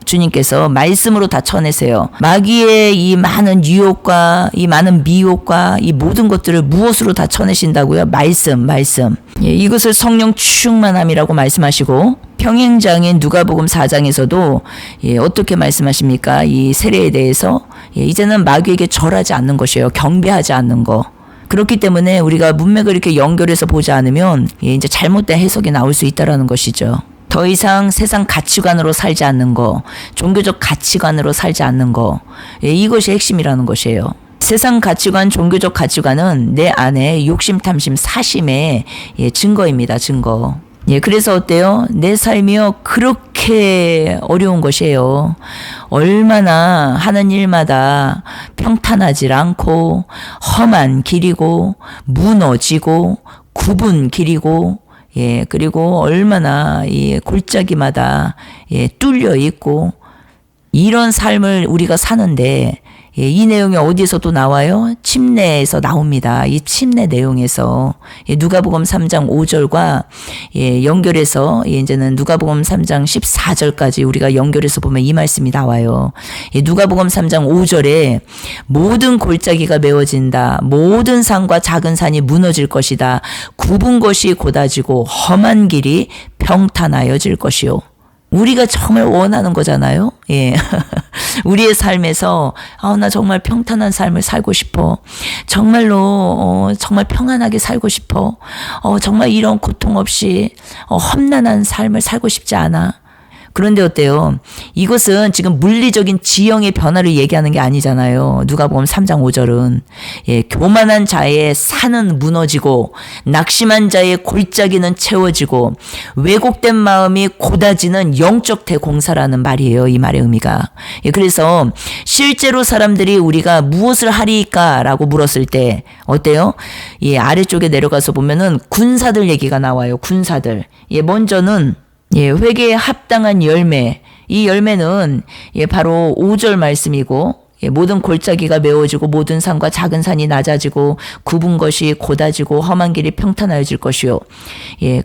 주님께서 말씀으로 다 쳐내세요. 마귀의 이 많은 유혹과 이 많은 미혹과 이 모든 것들을 무엇으로 다 쳐내신다고요? 말씀. 이것을 성령 충만함이라고 말씀하시고, 평행장인 누가복음 4장에서도 어떻게 말씀하십니까? 이 세례에 대해서 이제는 마귀에게 절하지 않는 것이에요. 경배하지 않는 거. 그렇기 때문에 우리가 문맥을 이렇게 연결해서 보지 않으면 이제 잘못된 해석이 나올 수 있다라는 것이죠. 더 이상 세상 가치관으로 살지 않는 거, 종교적 가치관으로 살지 않는 거, 이것이 핵심이라는 것이에요. 세상 가치관, 종교적 가치관은 내 안에 욕심, 탐심, 사심의 증거입니다. 증거. 그래서 어때요? 내 삶이요 그렇게 어려운 것이에요. 얼마나 하는 일마다 평탄하지 않고 험한 길이고 무너지고 굽은 길이고 그리고 얼마나 이 골짜기마다 뚫려 있고 이런 삶을 우리가 사는데 이 내용이 어디에서 또 나와요? 침례에서 나옵니다. 이 침례 내용에서 누가복음 3장 5절과 연결해서 이제는 누가복음 3장 14절까지 우리가 연결해서 보면 이 말씀이 나와요. 누가복음 3장 5절에 모든 골짜기가 메워진다. 모든 산과 작은 산이 무너질 것이다. 굽은 것이 곧아지고 험한 길이 평탄하여질 것이요. 우리가 정말 원하는 거잖아요. 우리의 삶에서 나 정말 평탄한 삶을 살고 싶어. 정말로 정말 평안하게 살고 싶어. 정말 이런 고통 없이 험난한 삶을 살고 싶지 않아. 그런데 어때요? 이것은 지금 물리적인 지형의 변화를 얘기하는 게 아니잖아요. 누가복음 3장 5절은 교만한 자의 산은 무너지고 낙심한 자의 골짜기는 채워지고 왜곡된 마음이 곧아지는 영적 대공사라는 말이에요. 이 말의 의미가. 그래서 실제로 사람들이 우리가 무엇을 하리까? 라고 물었을 때 어때요? 아래쪽에 내려가서 보면은 군사들 얘기가 나와요. 군사들. 먼저는 회개에 합당한 열매. 이 열매는 바로 5절 말씀이고 모든 골짜기가 메워지고 모든 산과 작은 산이 낮아지고 굽은 것이 곧아지고 험한 길이 평탄하여질 것이요.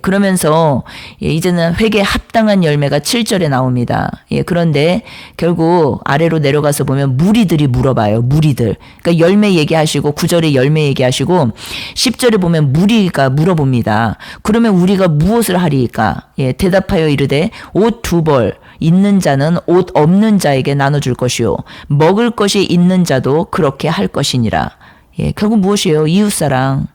그러면서 이제는 회개에 합당한 열매가 7절에 나옵니다. 그런데 결국 아래로 내려가서 보면 무리들이 물어봐요. 무리들. 그러니까 열매 얘기하시고 9절에 열매 얘기하시고 10절에 보면 무리가 물어봅니다. 그러면 우리가 무엇을 하리까? 대답하여 이르되 옷 2벌 있는 자는 옷 없는 자에게 나눠줄 것이요 먹을 것이 있는 자도 그렇게 할 것이니라. 결국 무엇이에요? 이웃사랑.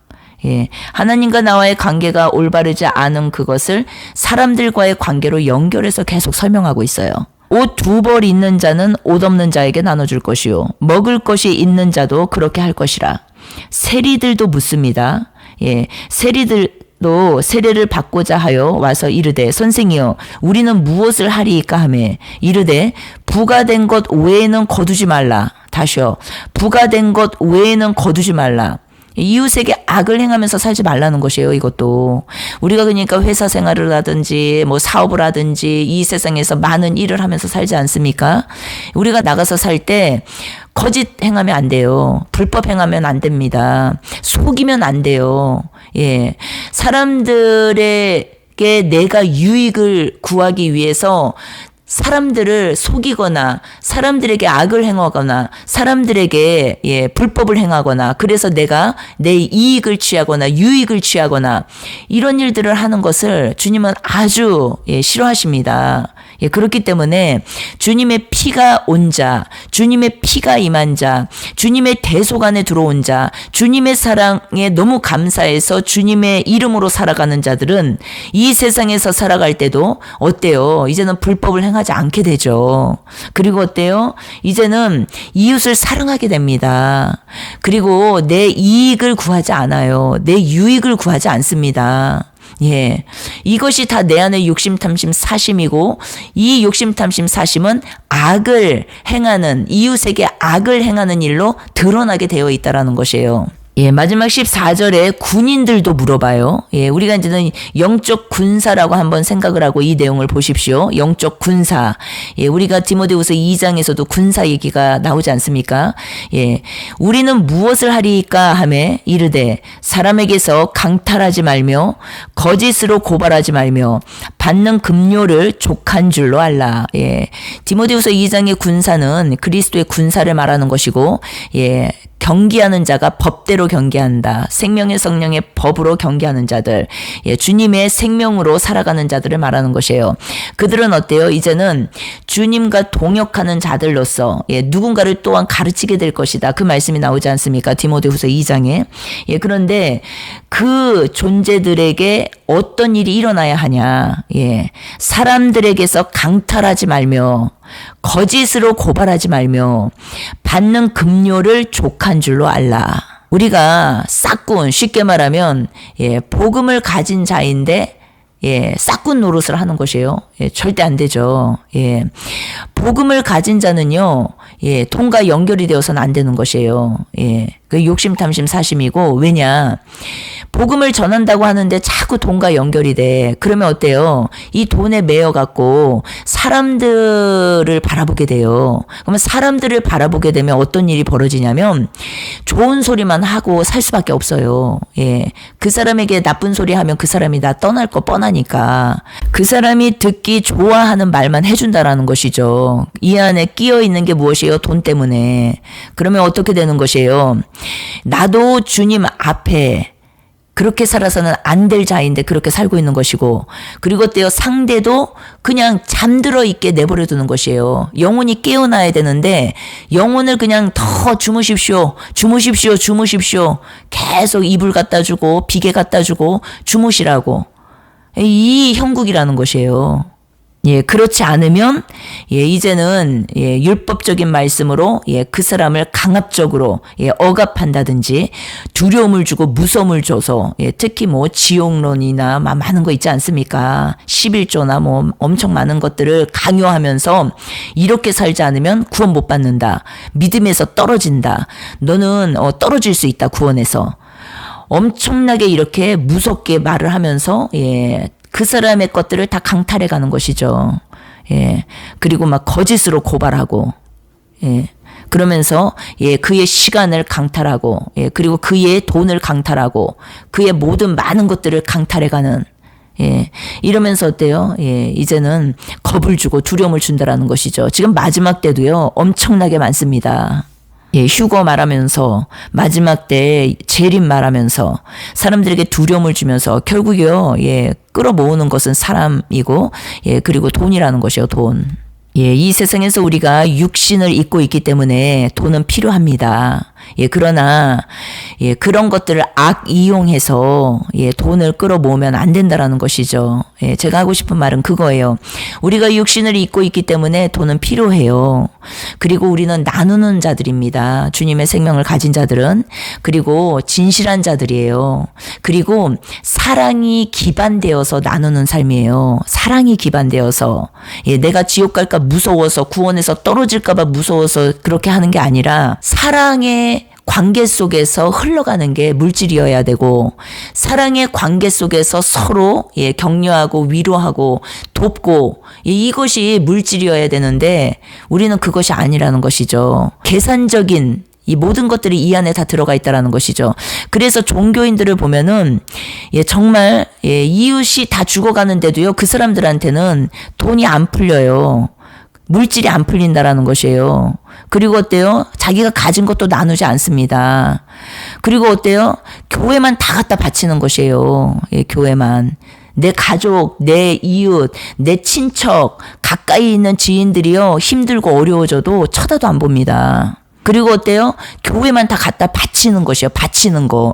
하나님과 나와의 관계가 올바르지 않은 그것을 사람들과의 관계로 연결해서 계속 설명하고 있어요. 옷 2벌 있는 자는 옷 없는 자에게 나눠줄 것이요 먹을 것이 있는 자도 그렇게 할 것이라. 세리들도 묻습니다. 세리들도 세례를 받고자 하여 와서 이르되 선생이여 우리는 무엇을 하리이까 하매 이르되 부가된 것 외에는 거두지 말라. 다시요. 부가된 것 외에는 거두지 말라. 이웃에게 악을 행하면서 살지 말라는 것이에요. 이것도 우리가 그러니까 회사 생활을 하든지 뭐 사업을 하든지 이 세상에서 많은 일을 하면서 살지 않습니까? 우리가 나가서 살 때 거짓 행하면 안 돼요. 불법 행하면 안 됩니다. 속이면 안 돼요. 사람들에게 내가 유익을 구하기 위해서 사람들을 속이거나 사람들에게 악을 행하거나 사람들에게 불법을 행하거나 그래서 내가 내 이익을 취하거나 유익을 취하거나 이런 일들을 하는 것을 주님은 아주 싫어하십니다. 그렇기 때문에 주님의 피가 온 자, 주님의 피가 임한 자, 주님의 대속 안에 들어온 자, 주님의 사랑에 너무 감사해서 주님의 이름으로 살아가는 자들은 이 세상에서 살아갈 때도 어때요? 이제는 불법을 행하지 않게 되죠. 그리고 어때요? 이제는 이웃을 사랑하게 됩니다. 그리고 내 이익을 구하지 않아요. 내 유익을 구하지 않습니다. 이것이 다 내 안의 욕심, 탐심, 사심이고 이 욕심, 탐심, 사심은 악을 행하는 이웃에게 악을 행하는 일로 드러나게 되어 있다라는 것이에요. 마지막 14절에 군인들도 물어봐요. 우리가 이제는 영적 군사라고 한번 생각을 하고 이 내용을 보십시오. 영적 군사. 우리가 디모데후서 2장에서도 군사 얘기가 나오지 않습니까? 우리는 무엇을 하리까 하매 이르되 사람에게서 강탈하지 말며 거짓으로 고발하지 말며 받는 급료를 족한 줄로 알라. 디모데후서 2장의 군사는 그리스도의 군사를 말하는 것이고 경기하는 자가 법대로 경기한다. 생명의 성령의 법으로 경기하는 자들. 예, 주님의 생명으로 살아가는 자들을 말하는 것이에요. 그들은 어때요? 이제는 주님과 동역하는 자들로서 예, 누군가를 또한 가르치게 될 것이다. 그 말씀이 나오지 않습니까? 디모데후서 2장에. 예, 그런데 그 존재들에게 어떤 일이 일어나야 하냐. 예, 사람들에게서 강탈하지 말며 거짓으로 고발하지 말며 받는 급료를 족한 줄로 알라. 우리가 싹군, 쉽게 말하면 예, 복음을 가진 자인데 예, 싹군 노릇을 하는 것이에요. 예, 절대 안 되죠. 예, 복음을 가진 자는요, 예, 돈과 연결이 되어서는 안 되는 것이에요. 예, 그 욕심, 탐심, 사심이고, 왜냐, 복음을 전한다고 하는데 자꾸 돈과 연결이 돼. 그러면 어때요? 이 돈에 매여갖고 사람들을 바라보게 돼요. 그러면 사람들을 바라보게 되면 어떤 일이 벌어지냐면 좋은 소리만 하고 살 수밖에 없어요. 예, 그 사람에게 나쁜 소리 하면 그 사람이 나 떠날 거 뻔하니까 그 사람이 듣기 좋아하는 말만 해준다라는 것이죠. 이 안에 끼어 있는 게 무엇이에요? 돈 때문에. 그러면 어떻게 되는 것이에요? 나도 주님 앞에 그렇게 살아서는 안 될 자인데 그렇게 살고 있는 것이고, 그리고 또 상대도 그냥 잠들어 있게 내버려 두는 것이에요. 영혼이 깨어나야 되는데 영혼을 그냥 더 주무십시오, 주무십시오, 주무십시오. 계속 이불 갖다 주고 비계 갖다 주고 주무시라고. 이 형국이라는 것이에요. 예, 그렇지 않으면, 예, 이제는, 예, 율법적인 말씀으로, 예, 그 사람을 강압적으로, 예, 억압한다든지, 두려움을 주고 무서움을 줘서, 예, 특히 뭐, 지옥론이나 많은 거 있지 않습니까? 11조나 뭐, 엄청 많은 것들을 강요하면서, 이렇게 살지 않으면 구원 못 받는다. 믿음에서 떨어진다. 너는, 떨어질 수 있다, 구원에서. 엄청나게 이렇게 무섭게 말을 하면서, 예, 그 사람의 것들을 다 강탈해 가는 것이죠. 예. 그리고 막 거짓으로 고발하고, 예. 그러면서, 예, 그의 시간을 강탈하고, 예, 그리고 그의 돈을 강탈하고, 그의 모든 많은 것들을 강탈해 가는, 예. 이러면서 어때요? 예, 이제는 겁을 주고 두려움을 준다라는 것이죠. 지금 마지막 때도요, 엄청나게 많습니다. 예, 휴거 말하면서 마지막 때 재림 말하면서 사람들에게 두려움을 주면서 결국요, 예, 끌어모으는 것은 사람이고, 예, 그리고 돈이라는 것이요, 돈. 예, 이 세상에서 우리가 육신을 입고 있기 때문에 돈은 필요합니다. 예, 그러나, 예, 그런 것들을 이용해서, 예, 돈을 끌어모으면 안 된다라는 것이죠. 예, 제가 하고 싶은 말은 그거예요. 우리가 육신을 입고 있기 때문에 돈은 필요해요. 그리고 우리는 나누는 자들입니다. 주님의 생명을 가진 자들은. 그리고 진실한 자들이에요. 그리고 사랑이 기반되어서 나누는 삶이에요. 사랑이 기반되어서. 예, 내가 지옥 갈까 무서워서, 구원에서 떨어질까봐 무서워서 그렇게 하는 게 아니라 사랑의 관계 속에서 흘러가는 게 물질이어야 되고, 사랑의 관계 속에서 서로, 예, 격려하고 위로하고 돕고, 예, 이것이 물질이어야 되는데 우리는 그것이 아니라는 것이죠. 계산적인 이 모든 것들이 이 안에 다 들어가 있다라는 것이죠. 그래서 종교인들을 보면은, 예, 정말, 예, 이웃이 다 죽어가는데도요, 그 사람들한테는 돈이 안 풀려요. 물질이 안 풀린다라는 것이에요. 그리고 어때요? 자기가 가진 것도 나누지 않습니다. 그리고 어때요? 교회만 다 갖다 바치는 것이에요. 예, 교회만. 내 가족, 내 이웃, 내 친척, 가까이 있는 지인들이요, 힘들고 어려워져도 쳐다도 안 봅니다. 그리고 어때요? 교회만 다 갖다 바치는 것이요. 바치는 거.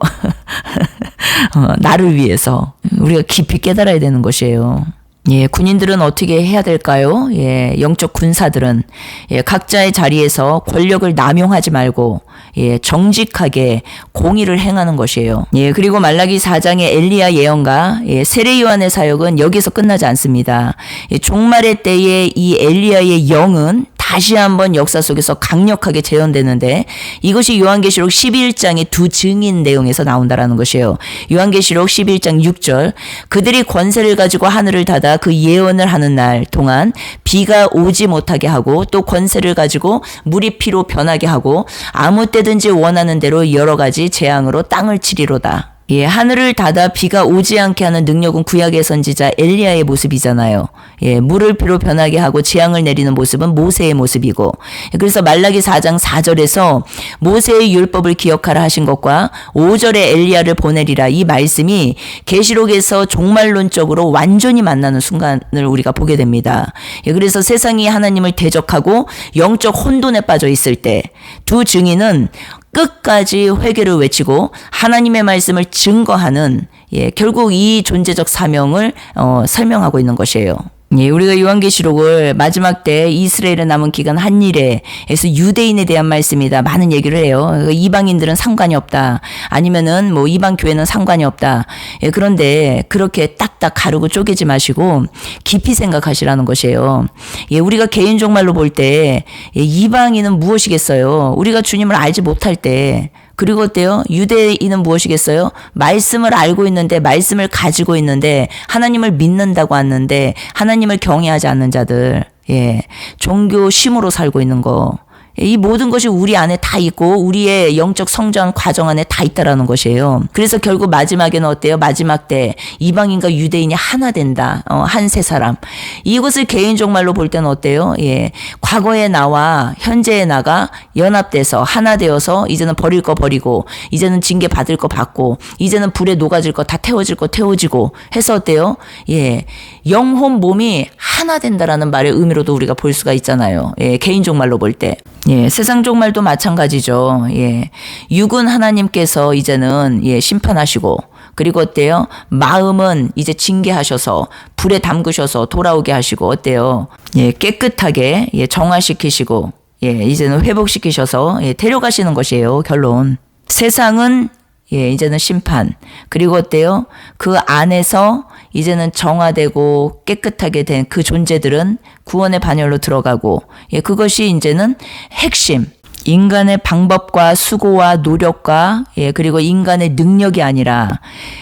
나를 위해서. 우리가 깊이 깨달아야 되는 것이에요. 예, 군인들은 어떻게 해야 될까요? 예, 영적 군사들은, 예, 각자의 자리에서 권력을 남용하지 말고, 예, 정직하게 공의를 행하는 것이에요. 예, 그리고 말라기 4장의 엘리야 예언과, 예, 세례 요한의 사역은 여기서 끝나지 않습니다. 예, 종말의 때에 이 엘리야의 영은 다시 한번 역사 속에서 강력하게 재현되는데, 이것이 요한계시록 11장의 두 증인 내용에서 나온다라는 것이에요. 요한계시록 11장 6절, 그들이 권세를 가지고 하늘을 닫아 그 예언을 하는 날 동안 비가 오지 못하게 하고, 또 권세를 가지고 물이 피로 변하게 하고, 아무 때든지 원하는 대로 여러 가지 재앙으로 땅을 치리로다. 예, 하늘을 닫아 비가 오지 않게 하는 능력은 구약의 선지자 엘리야의 모습이잖아요. 예, 물을 비로 변하게 하고 재앙을 내리는 모습은 모세의 모습이고, 그래서 말라기 4장 4절에서 모세의 율법을 기억하라 하신 것과 5절에 엘리야를 보내리라 이 말씀이 계시록에서 종말론적으로 완전히 만나는 순간을 우리가 보게 됩니다. 예, 그래서 세상이 하나님을 대적하고 영적 혼돈에 빠져 있을 때 두 증인은 끝까지 회개를 외치고 하나님의 말씀을 증거하는, 예, 결국 이 존재적 사명을 설명하고 있는 것이에요. 예, 우리가 요한계시록을 마지막 때 이스라엘에 남은 기간 한일에서 유대인에 대한 말씀이다 많은 얘기를 해요. 이방인들은 상관이 없다. 아니면은 뭐 이방 교회는 상관이 없다. 예, 그런데 그렇게 딱딱 가르고 쪼개지 마시고 깊이 생각하시라는 것이에요. 예, 우리가 개인 종말로 볼 때 이방인은 무엇이겠어요? 우리가 주님을 알지 못할 때, 그리고 어때요? 유대인은 무엇이겠어요? 말씀을 알고 있는데, 말씀을 가지고 있는데, 하나님을 믿는다고 하는데 하나님을 경외하지 않는 자들, 예, 종교 심으로 살고 있는 거. 이 모든 것이 우리 안에 다 있고 우리의 영적 성장 과정 안에 다 있다라는 것이에요. 그래서 결국 마지막에는 어때요? 마지막 때 이방인과 유대인이 하나 된다. 한 세 사람. 이것을 개인 종말로 볼 때는 어때요? 예, 과거의 나와 현재의 나가 연합돼서 하나 되어서 이제는 버릴 거 버리고, 이제는 징계 받을 거 받고, 이제는 불에 녹아질 거 다 태워질 거 태워지고 해서 어때요? 예, 영혼 몸이 하나 된다라는 말의 의미로도 우리가 볼 수가 있잖아요. 예, 개인 종말로 볼 때. 예, 세상 종말도 마찬가지죠. 예, 육은 하나님께서 이제는, 예, 심판하시고, 그리고 어때요? 마음은 이제 징계하셔서 불에 담그셔서 돌아오게 하시고, 어때요? 예, 깨끗하게, 예, 정화시키시고, 예, 이제는 회복시키셔서, 예, 데려가시는 것이에요. 결론. 세상은, 예, 이제는 심판. 그리고 어때요? 그 안에서 이제는 정화되고 깨끗하게 된 그 존재들은 구원의 반열로 들어가고, 예, 그것이 이제는 핵심. 인간의 방법과 수고와 노력과, 예, 그리고 인간의 능력이 아니라,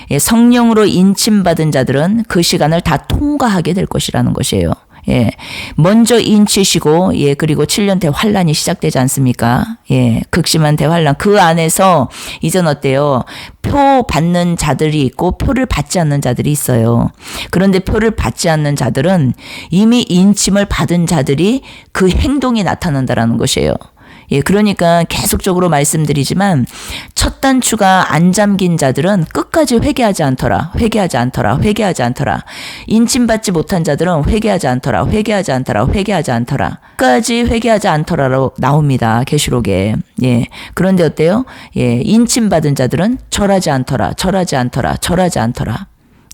예, 성령으로 인침받은 자들은 그 시간을 다 통과하게 될 것이라는 것이에요. 예, 먼저 인치시고, 예, 그리고 7년 대환란이 시작되지 않습니까? 예, 극심한 대환란. 그 안에서 이젠 어때요? 표 받는 자들이 있고 표를 받지 않는 자들이 있어요. 그런데 표를 받지 않는 자들은 이미 인침을 받은 자들이 그 행동이 나타난다라는 것이에요. 예, 그러니까 계속적으로 말씀드리지만 첫 단추가 안 잠긴 자들은 끝까지 회개하지 않더라. 회개하지 않더라. 회개하지 않더라. 인침받지 못한 자들은 회개하지 않더라. 회개하지 않더라. 회개하지 않더라. 끝까지 회개하지 않더라로 나옵니다. 계시록에. 예. 그런데 어때요? 예, 인침받은 자들은 절하지 않더라. 절하지 않더라. 절하지 않더라.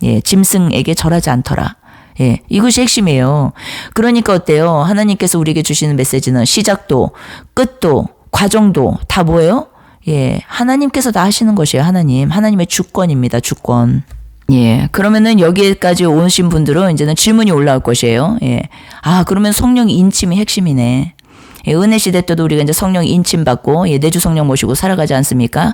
예, 짐승에게 절하지 않더라. 예, 이것이 핵심이에요. 그러니까 어때요? 하나님께서 우리에게 주시는 메시지는 시작도, 끝도, 과정도 다 뭐예요? 예, 하나님께서 다 하시는 것이에요. 하나님의 주권입니다. 주권. 예, 그러면은 여기까지 오신 분들은 이제는 질문이 올라올 것이에요. 예, 아, 그러면 성령 인침이 핵심이네. 예, 은혜 시대 때도 우리가 이제 성령 인침 받고, 예, 내주 성령 모시고 살아가지 않습니까?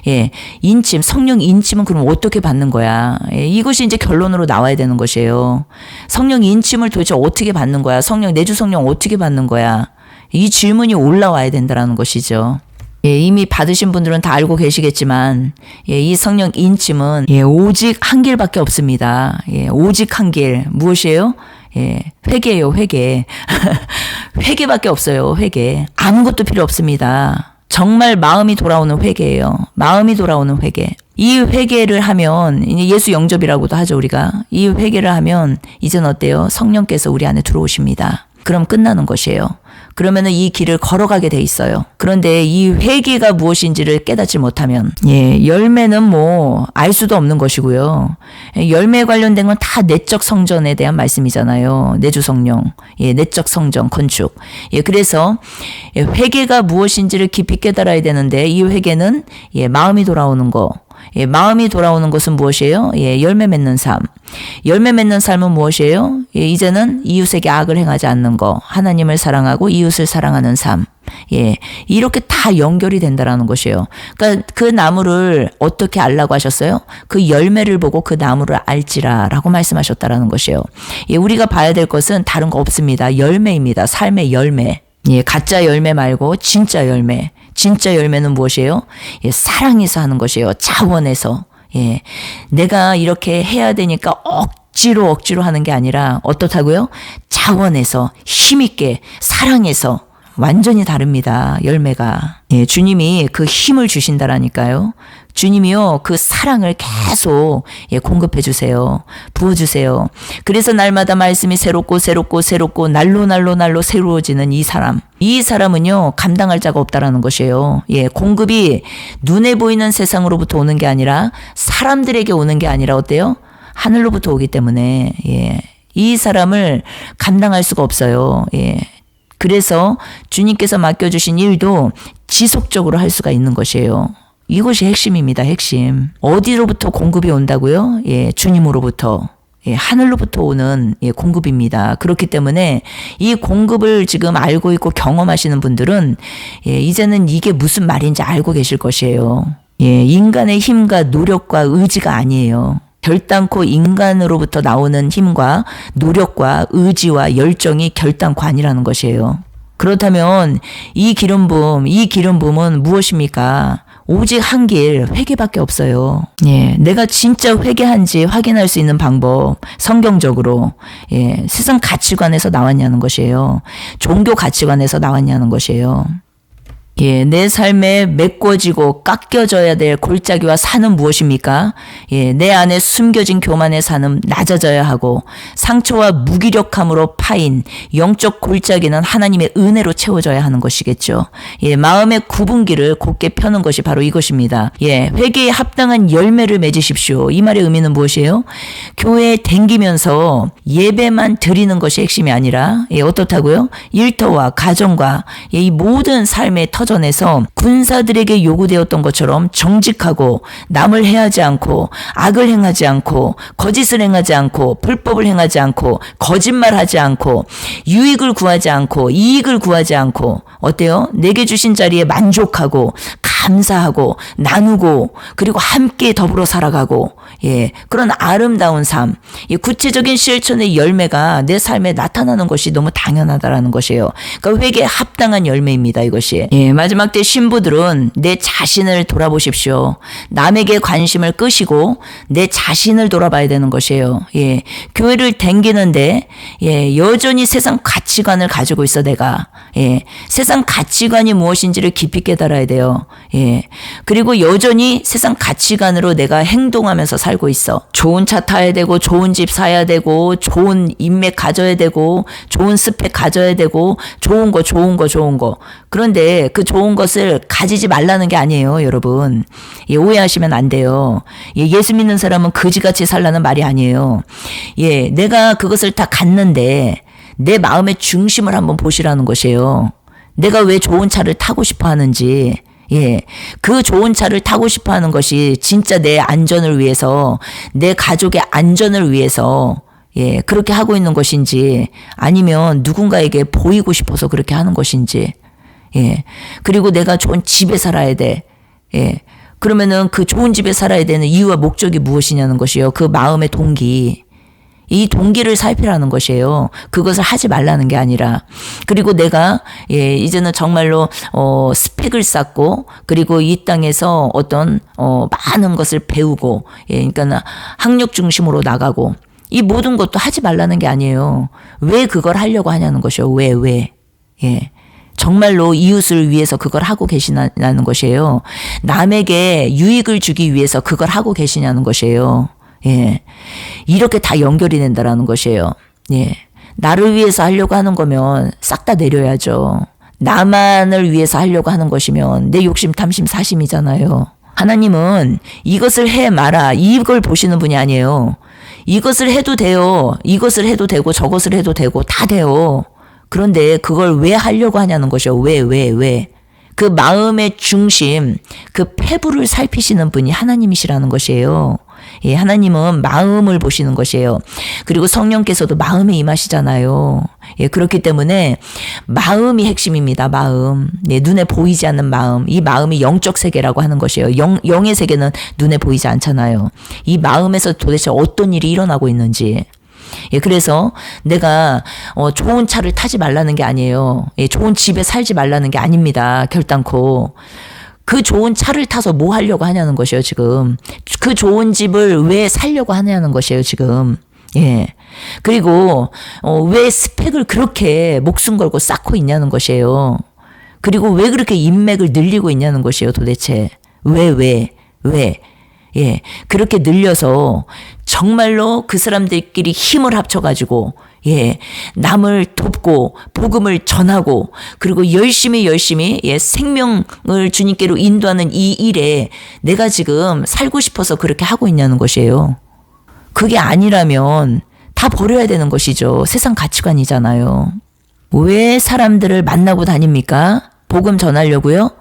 예, 인침, 성령 인침은 그럼 어떻게 받는 거야? 예, 이것이 이제 결론으로 나와야 되는 것이에요. 성령 인침을 도대체 어떻게 받는 거야? 성령, 내주 성령 어떻게 받는 거야? 이 질문이 올라와야 된다라는 것이죠. 예, 이미 받으신 분들은 다 알고 계시겠지만, 예, 이 성령 인침은, 예, 오직 한 길밖에 없습니다. 예, 오직 한 길. 무엇이에요? 예, 회개예요, 회개. 회개밖에 없어요, 회개. 아무것도 필요 없습니다. 정말 마음이 돌아오는 회개예요. 마음이 돌아오는 회개. 이 회개를 하면, 예수 영접이라고도 하죠, 우리가. 이 회개를 하면, 이젠 어때요? 성령께서 우리 안에 들어오십니다. 그럼 끝나는 것이에요. 그러면은 이 길을 걸어가게 돼 있어요. 그런데 이 회개가 무엇인지를 깨닫지 못하면, 예, 열매는 뭐 알 수도 없는 것이고요. 열매에 관련된 건 다 내적 성전에 대한 말씀이잖아요. 내주 성령, 예, 내적 성전 건축. 예, 그래서 회개가 무엇인지를 깊이 깨달아야 되는데, 이 회개는, 예, 마음이 돌아오는 거. 예, 마음이 돌아오는 것은 무엇이에요? 예, 열매 맺는 삶. 열매 맺는 삶은 무엇이에요? 예, 이제는 이웃에게 악을 행하지 않는 거. 하나님을 사랑하고 이웃을 사랑하는 삶. 예, 이렇게 다 연결이 된다라는 것이에요. 그러니까 그 나무를 어떻게 알라고 하셨어요? 그 열매를 보고 그 나무를 알지라라고 말씀하셨다라는 것이에요. 예, 우리가 봐야 될 것은 다른 거 없습니다. 열매입니다. 삶의 열매. 예, 가짜 열매 말고 진짜 열매. 진짜 열매는 무엇이에요? 예, 사랑에서 하는 것이에요. 자원에서. 예. 내가 이렇게 해야 되니까 억지로 하는 게 아니라 어떻다고요? 자원해서 힘있게 사랑해서 완전히 다릅니다. 열매가. 예, 주님이 그 힘을 주신다라니까요. 주님이요, 그 사랑을 계속 공급해 주세요. 부어 주세요. 그래서 날마다 말씀이 새롭고 날로 새로워지는 이 사람. 이 사람은요, 감당할 자가 없다라는 것이에요. 예, 공급이 눈에 보이는 세상으로부터 오는 게 아니라 사람들에게 오는 게 아니라 어때요? 하늘로부터 오기 때문에 예, 이 사람을 감당할 수가 없어요. 예. 그래서 주님께서 맡겨주신 일도 지속적으로 할 수가 있는 것이에요. 이것이 핵심입니다. 핵심. 어디로부터 공급이 온다고요? 예, 주님으로부터. 예, 하늘로부터 오는 공급입니다. 그렇기 때문에 이 공급을 지금 알고 있고 경험하시는 분들은 이제는 이게 무슨 말인지 알고 계실 것이에요. 예, 인간의 힘과 노력과 의지가 아니에요. 결단코 인간으로부터 나오는 힘과 노력과 의지와 열정이 결단코 아니라는 것이에요. 그렇다면 이 기름 부음은 무엇입니까? 오직 한 길, 회개밖에 없어요. 예, 내가 진짜 회개한지 확인할 수 있는 방법, 성경적으로, 예, 세상 가치관에서 나왔냐는 것이에요. 종교 가치관에서 나왔냐는 것이에요. 예, 내 삶에 메꿔지고 깎여져야 될 골짜기와 산은 무엇입니까? 예, 내 안에 숨겨진 교만의 산은 낮아져야 하고 상처와 무기력함으로 파인 영적 골짜기는 하나님의 은혜로 채워져야 하는 것이겠죠. 예, 마음의 구분기를 곧게 펴는 것이 바로 이것입니다. 예, 회개에 합당한 열매를 맺으십시오. 이 말의 의미는 무엇이에요? 교회에 댕기면서 예배만 드리는 것이 핵심이 아니라 어떻다고요? 일터와 가정과 이 모든 삶의 터전에서 군사들에게 요구되었던 것처럼 정직하고 남을 해하지 않고 악을 행하지 않고 거짓을 행하지 않고 불법을 행하지 않고 거짓말하지 않고 유익을 구하지 않고 이익을 구하지 않고 어때요? 내게 주신 자리에 만족하고 감사하고 나누고 그리고 함께 더불어 살아가고 그런 아름다운 삶, 구체적인 실천의 열매가 내 삶에 나타나는 것이 너무 당연하다라는 것이에요. 그러니까 회개에 합당한 열매입니다. 이것이. 마지막 때 신부들은 내 자신을 돌아보십시오. 남에게 관심을 끄시고 내 자신을 돌아봐야 되는 것이에요. 교회를 댕기는데 여전히 세상 가치관을 가지고 있어 내가. 세상 가치관이 무엇인지를 깊이 깨달아야 돼요. 그리고 여전히 세상 가치관으로 내가 행동하면서 살고 있어. 좋은 차 타야 되고 좋은 집 사야 되고 좋은 인맥 가져야 되고 좋은 스펙 가져야 되고 좋은 거. 그런데 그 좋은 것을 가지지 말라는 게 아니에요, 여러분. 오해하시면 안 돼요. 예수 믿는 사람은 거지같이 살라는 말이 아니에요. 내가 그것을 다 갖는데 내 마음의 중심을 한번 보시라는 것이에요. 내가 왜 좋은 차를 타고 싶어 하는지, 그 좋은 차를 타고 싶어 하는 것이 진짜 내 안전을 위해서, 내 가족의 안전을 위해서, 그렇게 하고 있는 것인지, 아니면 누군가에게 보이고 싶어서 그렇게 하는 것인지, 그리고 내가 좋은 집에 살아야 돼. 그러면은 그 좋은 집에 살아야 되는 이유와 목적이 무엇이냐는 것이요. 그 마음의 동기. 이 동기를 살피라는 것이에요. 그것을 하지 말라는 게 아니라. 그리고 내가 이제는 정말로 스펙을 쌓고 그리고 이 땅에서 어떤 많은 것을 배우고 그러니까 학력 중심으로 나가고 이 모든 것도 하지 말라는 게 아니에요. 왜 그걸 하려고 하냐는 것이요. 왜. 정말로 이웃을 위해서 그걸 하고 계시냐는 것이에요. 남에게 유익을 주기 위해서 그걸 하고 계시냐는 것이에요. 이렇게 다 연결이 된다라는 것이에요. 나를 위해서 하려고 하는 거면 싹 다 내려야죠. 나만을 위해서 하려고 하는 것이면 내 욕심, 탐심, 사심이잖아요. 하나님은 이것을 해 마라. 이걸 보시는 분이 아니에요. 이것을 해도 돼요. 이것을 해도 되고 저것을 해도 되고 다 돼요. 그런데 그걸 왜 하려고 하냐는 것이요. 왜. 그 마음의 중심, 그 폐부를 살피시는 분이 하나님이시라는 것이에요. 하나님은 마음을 보시는 것이에요. 그리고 성령께서도 마음에 임하시잖아요. 그렇기 때문에 마음이 핵심입니다. 마음. 눈에 보이지 않는 마음. 이 마음이 영적 세계라고 하는 것이에요. 영의 세계는 눈에 보이지 않잖아요. 이 마음에서 도대체 어떤 일이 일어나고 있는지. 그래서 내가 좋은 차를 타지 말라는 게 아니에요. 좋은 집에 살지 말라는 게 아닙니다. 결단코. 그 좋은 차를 타서 뭐 하려고 하냐는 것이에요, 지금. 그 좋은 집을 왜 살려고 하냐는 것이에요, 지금. 예. 그리고, 왜 스펙을 그렇게 목숨 걸고 쌓고 있냐는 것이에요. 그리고 왜 그렇게 인맥을 늘리고 있냐는 것이에요, 도대체. 왜. 예. 그렇게 늘려서 정말로 그 사람들끼리 힘을 합쳐가지고, 예. 남을 돕고, 복음을 전하고, 그리고 열심히, 예. 생명을 주님께로 인도하는 이 일에 내가 지금 살고 싶어서 그렇게 하고 있냐는 것이에요. 그게 아니라면 다 버려야 되는 것이죠. 세상 가치관이잖아요. 왜 사람들을 만나고 다닙니까? 복음 전하려고요?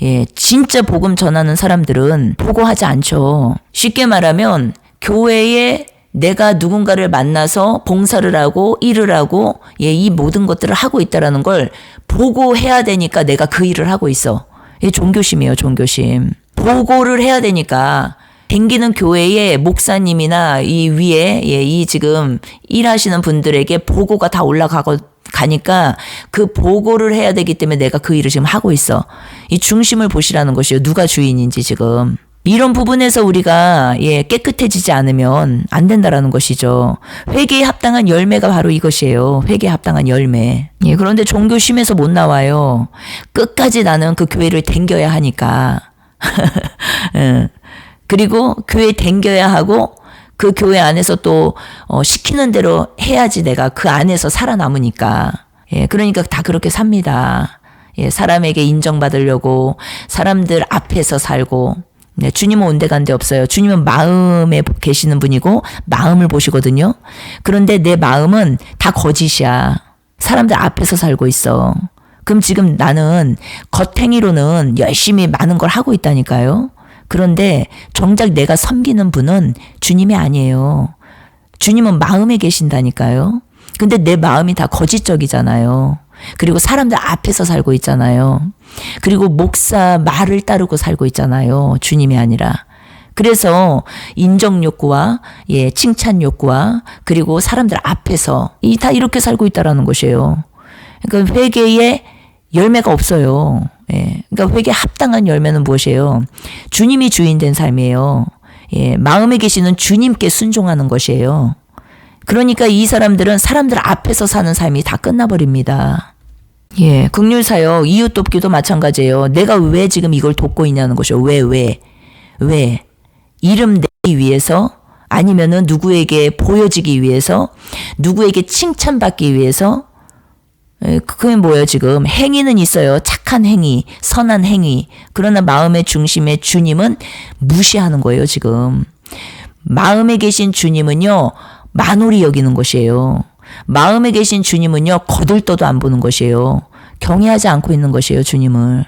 예, 진짜 복음 전하는 사람들은 보고하지 않죠. 쉽게 말하면 교회에 내가 누군가를 만나서 봉사를 하고 일을 하고 예, 이 모든 것들을 하고 있다라는 걸 보고해야 되니까 내가 그 일을 하고 있어. 이게 종교심이에요, 종교심. 보고를 해야 되니까 댕기는 교회의 목사님이나 이 위에 예, 이 지금 일하시는 분들에게 보고가 다 가니까 그 보고를 해야 되기 때문에 내가 그 일을 지금 하고 있어. 이 중심을 보시라는 것이요. 누가 주인인지 지금. 이런 부분에서 우리가 예, 깨끗해지지 않으면 안 된다라는 것이죠. 회개에 합당한 열매가 바로 이것이에요. 회개에 합당한 열매. 예, 그런데 종교심에서 못 나와요. 끝까지 나는 그 교회를 댕겨야 하니까. 그리고 교회 댕겨야 하고 그 교회 안에서 또 시키는 대로 해야지 내가 그 안에서 살아남으니까. 예, 그러니까 다 그렇게 삽니다. 예, 사람에게 인정받으려고 사람들 앞에서 살고. 네, 주님은 온데간데 없어요. 주님은 마음에 계시는 분이고 마음을 보시거든요. 그런데 내 마음은 다 거짓이야. 사람들 앞에서 살고 있어. 그럼 지금 나는 겉행위로는 열심히 많은 걸 하고 있다니까요. 그런데 정작 내가 섬기는 분은 주님이 아니에요. 주님은 마음에 계신다니까요. 근데 내 마음이 다 거짓적이잖아요. 그리고 사람들 앞에서 살고 있잖아요. 그리고 목사 말을 따르고 살고 있잖아요. 주님이 아니라. 그래서 인정 욕구와 예, 칭찬 욕구와 그리고 사람들 앞에서 다 이렇게 살고 있다라는 것이에요. 그러니까 회개에 열매가 없어요. 예. 그러니까 회개에 합당한 열매는 무엇이에요? 주님이 주인 된 삶이에요. 예. 마음에 계시는 주님께 순종하는 것이에요. 그러니까 이 사람들은 사람들 앞에서 사는 삶이 다 끝나버립니다. 예. 긍휼사역, 이웃 돕기도 마찬가지예요. 내가 왜 지금 이걸 돕고 있냐는 것이요. 왜? 이름 내기 위해서? 아니면은 누구에게 보여지기 위해서? 누구에게 칭찬받기 위해서? 그게 뭐예요, 지금? 행위는 있어요. 착한 행위, 선한 행위. 그러나 마음의 중심에 주님은 무시하는 거예요, 지금. 마음에 계신 주님은요, 만홀히 여기는 것이에요. 마음에 계신 주님은요, 거들떠도 안 보는 것이에요. 경외하지 않고 있는 것이에요, 주님을.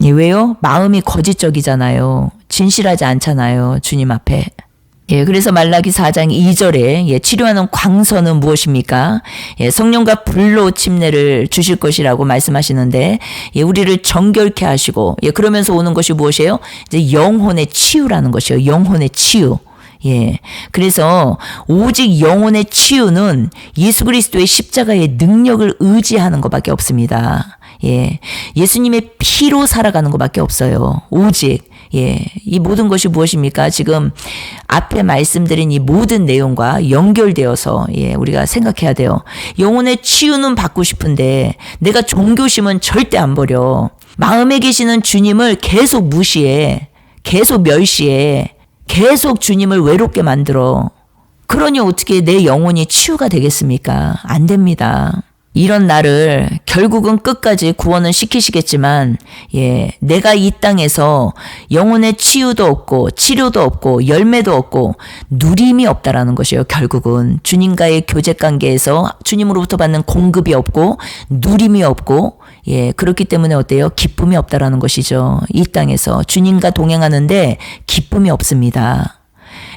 예, 왜요? 마음이 거짓적이잖아요. 진실하지 않잖아요, 주님 앞에. 예, 그래서 말라기 4장 2절에 예, 치료하는 광선은 무엇입니까? 예, 성령과 불로 침례를 주실 것이라고 말씀하시는데 예, 우리를 정결케 하시고 예, 그러면서 오는 것이 무엇이에요? 이제 영혼의 치유라는 것이에요. 영혼의 치유. 예. 그래서 오직 영혼의 치유는 예수 그리스도의 십자가의 능력을 의지하는 것밖에 없습니다. 예. 예수님의 피로 살아가는 것밖에 없어요. 오직. 예. 이 모든 것이 무엇입니까? 지금 앞에 말씀드린 이 모든 내용과 연결되어서 예, 우리가 생각해야 돼요. 영혼의 치유는 받고 싶은데 내가 종교심은 절대 안 버려. 마음에 계시는 주님을 계속 무시해. 계속 멸시해. 계속 주님을 외롭게 만들어. 그러니 어떻게 내 영혼이 치유가 되겠습니까? 안 됩니다. 이런 나를 결국은 끝까지 구원은 시키시겠지만 예, 내가 이 땅에서 영혼의 치유도 없고 치료도 없고 열매도 없고 누림이 없다라는 것이에요. 결국은 주님과의 교제 관계에서 주님으로부터 받는 공급이 없고 누림이 없고 예, 그렇기 때문에 어때요? 기쁨이 없다라는 것이죠. 이 땅에서 주님과 동행하는데 기쁨이 없습니다.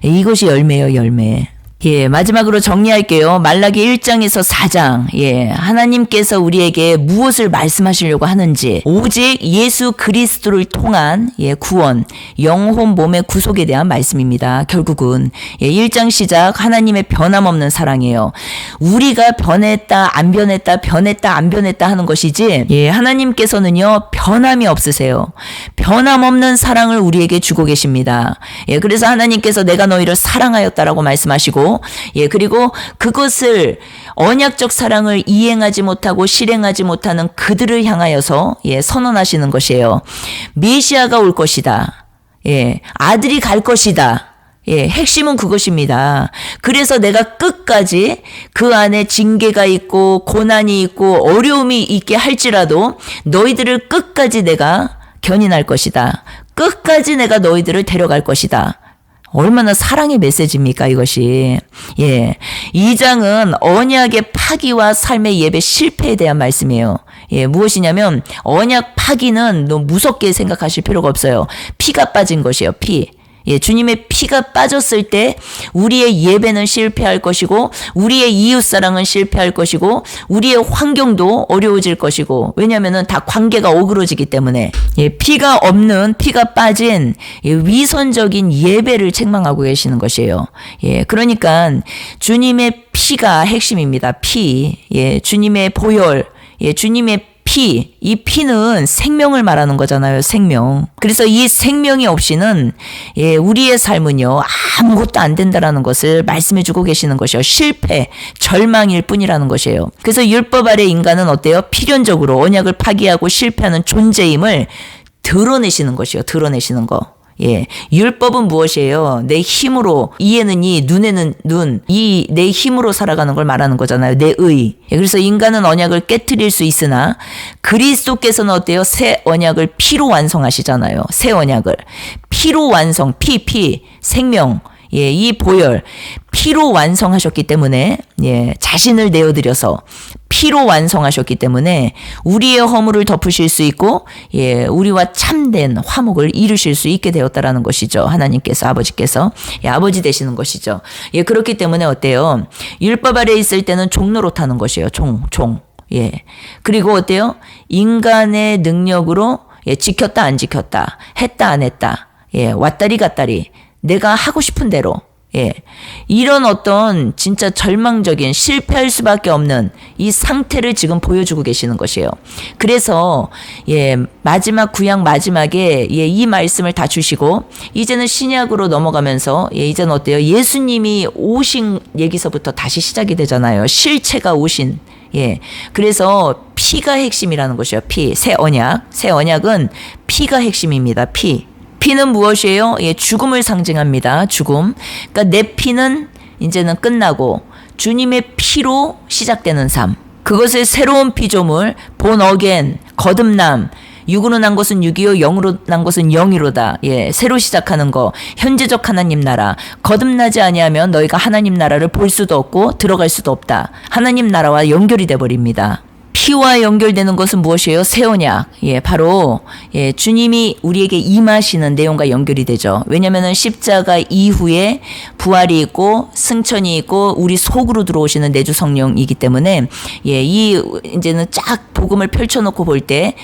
이것이 열매예요, 열매. 예, 마지막으로 정리할게요. 말라기 1장에서 4장. 예, 하나님께서 우리에게 무엇을 말씀하시려고 하는지, 오직 예수 그리스도를 통한 구원, 영혼 몸의 구속에 대한 말씀입니다. 결국은 1장 시작 하나님의 변함없는 사랑이에요. 우리가 변했다, 안 변했다, 변했다, 안 변했다 하는 것이지, 하나님께서는요, 변함이 없으세요. 변함없는 사랑을 우리에게 주고 계십니다. 그래서 하나님께서 내가 너희를 사랑하였다라고 말씀하시고, 그리고 그것을 언약적 사랑을 이행하지 못하고 실행하지 못하는 그들을 향하여서 선언하시는 것이에요. 메시아가 올 것이다. 아들이 갈 것이다. 핵심은 그것입니다. 그래서 내가 끝까지 그 안에 징계가 있고 고난이 있고 어려움이 있게 할지라도 너희들을 끝까지 내가 견인할 것이다. 끝까지 내가 너희들을 데려갈 것이다. 얼마나 사랑의 메시지입니까, 이것이. 2장은 언약의 파기와 삶의 예배 실패에 대한 말씀이에요. 무엇이냐면, 언약 파기는 너무 무섭게 생각하실 필요가 없어요. 피가 빠진 것이에요, 피. 주님의 피가 빠졌을 때 우리의 예배는 실패할 것이고 우리의 이웃사랑은 실패할 것이고 우리의 환경도 어려워질 것이고 왜냐하면 다 관계가 어그러지기 때문에 피가 없는 피가 빠진 위선적인 예배를 책망하고 계시는 것이에요. 그러니까 주님의 피가 핵심입니다. 피. 주님의 보혈. 주님의 피, 이 피는 생명을 말하는 거잖아요. 생명. 그래서 이 생명이 없이는 우리의 삶은요 아무것도 안 된다라는 것을 말씀해주고 계시는 것이요. 실패, 절망일 뿐이라는 것이에요. 그래서 율법 아래 인간은 어때요? 필연적으로 언약을 파기하고 실패하는 존재임을 드러내시는 것이요. 드러내시는 거. 율법은 무엇이에요? 내 힘으로, 이에는 이, 눈에는 눈, 이 내 힘으로 살아가는 걸 말하는 거잖아요. 내 의. 그래서 인간은 언약을 깨트릴 수 있으나 그리스도께서는 어때요? 새 언약을 피로 완성하시잖아요. 새 언약을. 피로 완성, 피, 생명. 이 보혈, 피로 완성하셨기 때문에, 자신을 내어드려서 피로 완성하셨기 때문에 우리의 허물을 덮으실 수 있고, 우리와 참된 화목을 이루실 수 있게 되었다라는 것이죠. 하나님께서, 아버지께서, 아버지 되시는 것이죠. 그렇기 때문에 어때요? 율법 아래 있을 때는 종 노릇하는 것이에요. 종. 그리고 어때요? 인간의 능력으로, 지켰다, 안 지켰다, 했다, 안 했다, 왔다리 갔다리, 내가 하고 싶은 대로 이런 어떤 진짜 절망적인 실패할 수밖에 없는 이 상태를 지금 보여주고 계시는 것이에요. 그래서 마지막 구약 마지막에 이 말씀을 다 주시고 이제는 신약으로 넘어가면서 이제는 어때요? 예수님이 오신 얘기서부터 다시 시작이 되잖아요. 실체가 오신. 그래서 피가 핵심이라는 것이에요. 피, 새 언약은 피가 핵심입니다. 피는 무엇이에요? 죽음을 상징합니다. 죽음. 그러니까 내 피는 이제는 끝나고 주님의 피로 시작되는 삶. 그것을 새로운 피조물, 본 어겐, 거듭남. 육으로 난 것은 육이요, 영으로 난 것은 영이로다. 새로 시작하는 거. 현재적 하나님 나라. 거듭나지 아니하면 너희가 하나님 나라를 볼 수도 없고 들어갈 수도 없다. 하나님 나라와 연결이 돼 버립니다. 피와 연결되는 것은 무엇이에요? 새 언약. 바로 주님이 우리에게 임하시는 내용과 연결이 되죠. 왜냐하면 십자가 이후에 부활이 있고 승천이 있고 우리 속으로 들어오시는 내주 성령이기 때문에 이제는 쫙 복음을 펼쳐놓고 볼 때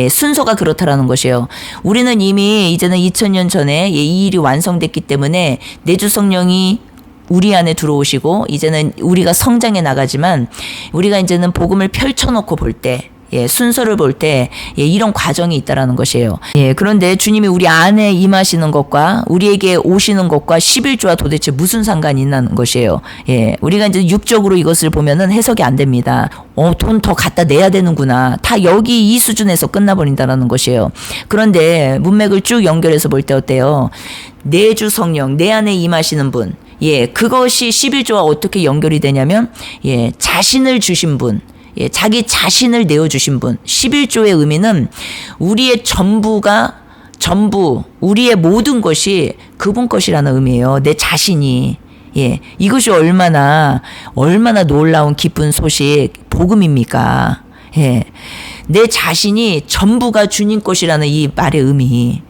순서가 그렇다라는 것이에요. 우리는 이미 이제는 2000년 전에 이 일이 완성됐기 때문에 내주 성령이 우리 안에 들어오시고 이제는 우리가 성장해 나가지만 우리가 이제는 복음을 펼쳐놓고 볼 때 순서를 볼 때 이런 과정이 있다라는 것이에요. 그런데 주님이 우리 안에 임하시는 것과 우리에게 오시는 것과 11조와 도대체 무슨 상관이 있는 것이에요. 우리가 이제 육적으로 이것을 보면은 해석이 안 됩니다. 돈 더 갖다 내야 되는구나. 다 여기 이 수준에서 끝나버린다라는 것이에요. 그런데 문맥을 쭉 연결해서 볼 때 어때요? 내주 성령, 내 안에 임하시는 분. 그것이 11조와 어떻게 연결이 되냐면, 자신을 주신 분, 자기 자신을 내어주신 분. 11조의 의미는 우리의 전부, 우리의 모든 것이 그분 것이라는 의미예요. 내 자신이. 이것이 얼마나 놀라운 기쁜 소식, 복음입니까? 내 자신이 전부가 주님 것이라는 이 말의 의미.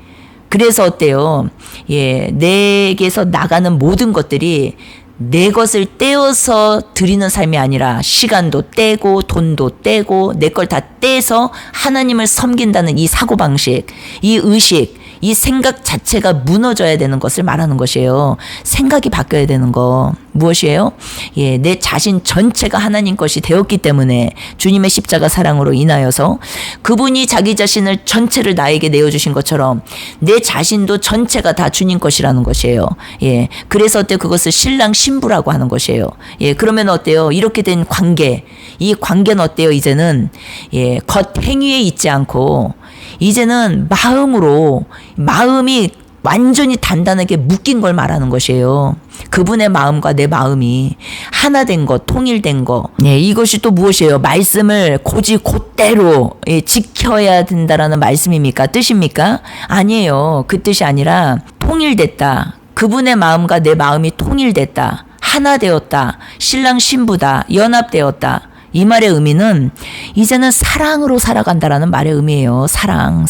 그래서 어때요? 내게서 나가는 모든 것들이 내 것을 떼어서 드리는 삶이 아니라 시간도 떼고 돈도 떼고 내 걸 다 떼서 하나님을 섬긴다는 이 사고방식, 이 의식, 이 생각 자체가 무너져야 되는 것을 말하는 것이에요. 생각이 바뀌어야 되는 거. 무엇이에요? 예, 내 자신 전체가 하나님 것이 되었기 때문에 주님의 십자가 사랑으로 인하여서 그분이 자기 자신을 전체를 나에게 내어주신 것처럼 내 자신도 전체가 다 주님 것이라는 것이에요. 예, 그래서 어때요? 그것을 신랑 신부라고 하는 것이에요. 예, 그러면 어때요? 이렇게 된 관계, 이 관계는 어때요? 이제는 예, 겉 행위에 있지 않고 이제는 마음으로, 마음이 완전히 단단하게 묶인 걸 말하는 것이에요. 그분의 마음과 내 마음이 하나 된 것, 통일된 것. 네, 이것이 또 무엇이에요? 말씀을 곧대로 지켜야 된다라는 말씀입니까? 뜻입니까? 아니에요. 그 뜻이 아니라 통일됐다. 그분의 마음과 내 마음이 통일됐다. 하나 되었다. 신랑 신부다. 연합되었다. 이 말의 의미는 이제는 사랑으로 살아간다라는 말의 의미예요. 사랑.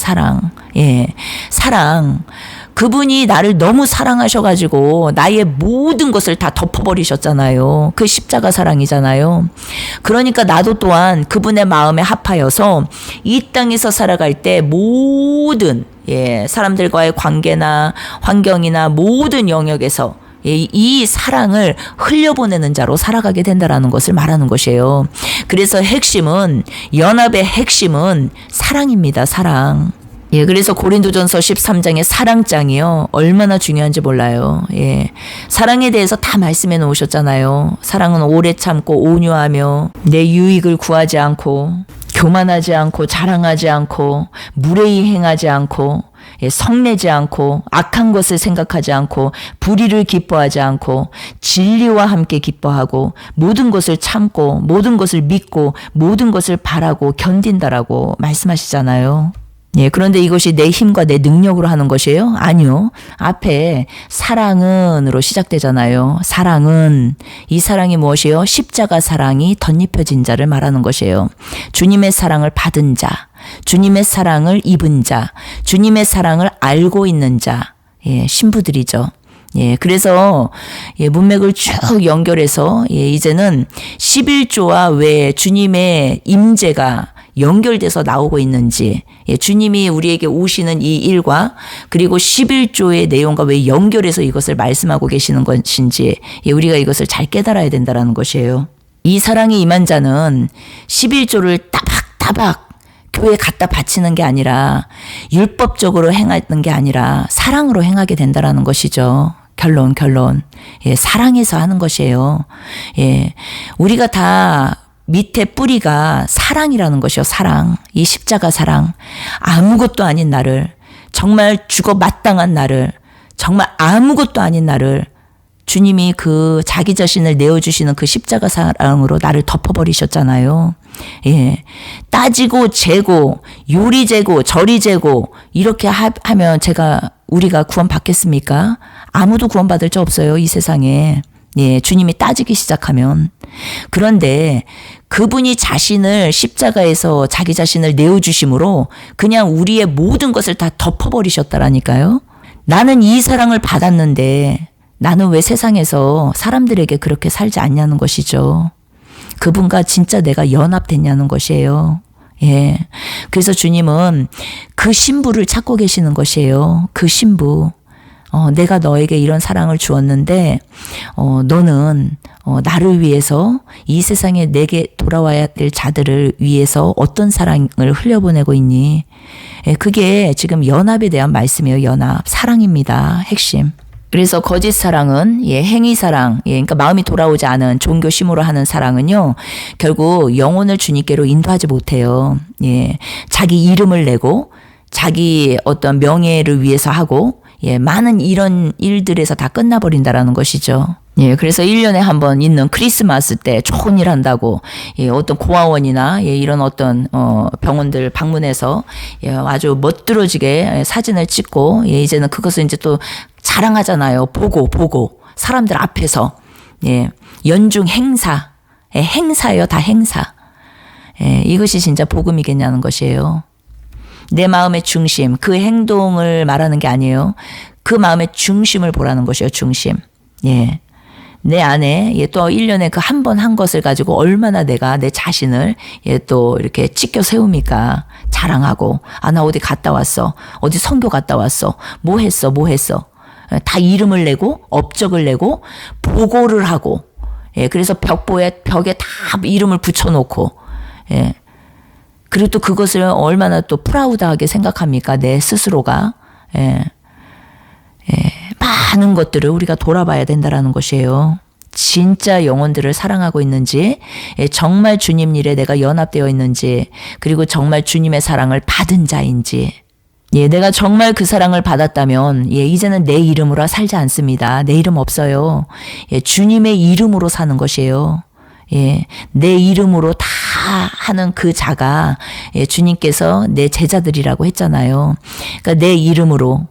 예, 사랑. 그분이 나를 너무 사랑하셔가지고 나의 모든 것을 다 덮어버리셨잖아요. 그 십자가 사랑이잖아요. 그러니까 나도 또한 그분의 마음에 합하여서 이 땅에서 살아갈 때 모든 예, 사람들과의 관계나 환경이나 모든 영역에서 이 사랑을 흘려보내는 자로 살아가게 된다라는 것을 말하는 것이에요. 그래서 핵심은, 연합의 핵심은 사랑입니다. 사랑. 예, 그래서 고린도전서 13장의 사랑장이요. 얼마나 중요한지 몰라요. 예. 사랑에 대해서 다 말씀해 놓으셨잖아요. 사랑은 오래 참고 온유하며 내 유익을 구하지 않고 교만하지 않고 자랑하지 않고 무례히 행하지 않고 성내지 않고 악한 것을 생각하지 않고 불의를 기뻐하지 않고 진리와 함께 기뻐하고 모든 것을 참고 모든 것을 믿고 모든 것을 바라고 견딘다라고 말씀하시잖아요. 예, 그런데 이것이 내 힘과 내 능력으로 하는 것이에요? 아니요. 앞에 사랑은으로 시작되잖아요. 사랑은, 이 사랑이 무엇이에요? 십자가 사랑이 덧입혀진 자를 말하는 것이에요. 주님의 사랑을 받은 자, 주님의 사랑을 입은 자, 주님의 사랑을 알고 있는 자, 예, 신부들이죠. 예, 그래서, 예, 문맥을 쭉 연결해서, 예, 이제는 11조와 왜 주님의 임재가 연결돼서 나오고 있는지, 예, 주님이 우리에게 오시는 이 일과 그리고 11조의 내용과 왜 연결해서 이것을 말씀하고 계시는 것인지, 예, 우리가 이것을 잘 깨달아야 된다는 것이에요. 이 사랑이 임한 자는 11조를 따박따박 교회에 갖다 바치는 게 아니라 율법적으로 행하는 게 아니라 사랑으로 행하게 된다는 것이죠. 결론. 예, 사랑해서 하는 것이에요. 예, 우리가 다 밑에 뿌리가 사랑이라는 것이요. 사랑. 이 십자가 사랑. 아무것도 아닌 나를, 정말 죽어 마땅한 나를, 정말 아무것도 아닌 나를 주님이 그 자기 자신을 내어주시는 그 십자가 사랑으로 나를 덮어버리셨잖아요. 예. 따지고 재고 요리 재고 저리 재고 이렇게 하면 우리가 구원 받겠습니까? 아무도 구원 받을 자 없어요. 이 세상에. 예, 주님이 따지기 시작하면. 그런데 그분이 자신을 십자가에서 자기 자신을 내어주심으로 그냥 우리의 모든 것을 다 덮어버리셨다라니까요. 나는 이 사랑을 받았는데 나는 왜 세상에서 사람들에게 그렇게 살지 않냐는 것이죠. 그분과 진짜 내가 연합됐냐는 것이에요. 예. 그래서 주님은 그 신부를 찾고 계시는 것이에요. 그 신부. 내가 너에게 이런 사랑을 주었는데, 너는, 나를 위해서 이 세상에 내게 돌아와야 될 자들을 위해서 어떤 사랑을 흘려보내고 있니? 예, 그게 지금 연합에 대한 말씀이에요. 연합. 사랑입니다. 핵심. 그래서 거짓 사랑은, 예, 행위 사랑, 예, 그러니까 마음이 돌아오지 않은 종교심으로 하는 사랑은요, 결국 영혼을 주님께로 인도하지 못해요. 예, 자기 이름을 내고, 자기 어떤 명예를 위해서 하고, 예, 많은 이런 일들에서 다 끝나버린다라는 것이죠. 예, 그래서 1년에 한 번 있는 크리스마스 때 좋은 일 한다고, 예, 어떤 고아원이나, 예, 이런 어떤, 병원들 방문해서, 예, 아주 멋들어지게 사진을 찍고, 예, 이제는 그것을 이제 또 자랑하잖아요. 보고, 사람들 앞에서, 예, 연중 행사, 예, 행사예요. 다 행사. 예, 이것이 진짜 복음이겠냐는 것이에요. 내 마음의 중심, 그 행동을 말하는 게 아니에요. 그 마음의 중심을 보라는 것이에요. 중심. 예. 내 안에 또 1년에 그 한 번 한 것을 가지고 얼마나 내가 내 자신을 또 이렇게 찢겨 세웁니까? 자랑하고, 나 어디 갔다 왔어. 어디 선교 갔다 왔어. 뭐 했어. 다 이름을 내고, 업적을 내고, 보고를 하고, 그래서 벽에 다 이름을 붙여놓고, 그리고 또 그것을 얼마나 또 프라우드하게 생각합니까? 내 스스로가. 많은 것들을 우리가 돌아봐야 된다라는 것이에요. 진짜 영혼들을 사랑하고 있는지, 정말 주님 일에 내가 연합되어 있는지, 그리고 정말 주님의 사랑을 받은 자인지, 내가 정말 그 사랑을 받았다면, 이제는 내 이름으로 살지 않습니다. 내 이름 없어요. 주님의 이름으로 사는 것이에요. 내 이름으로 다 하는 그 자가 주님께서 내 제자들이라고 했잖아요. 그러니까 내 이름으로,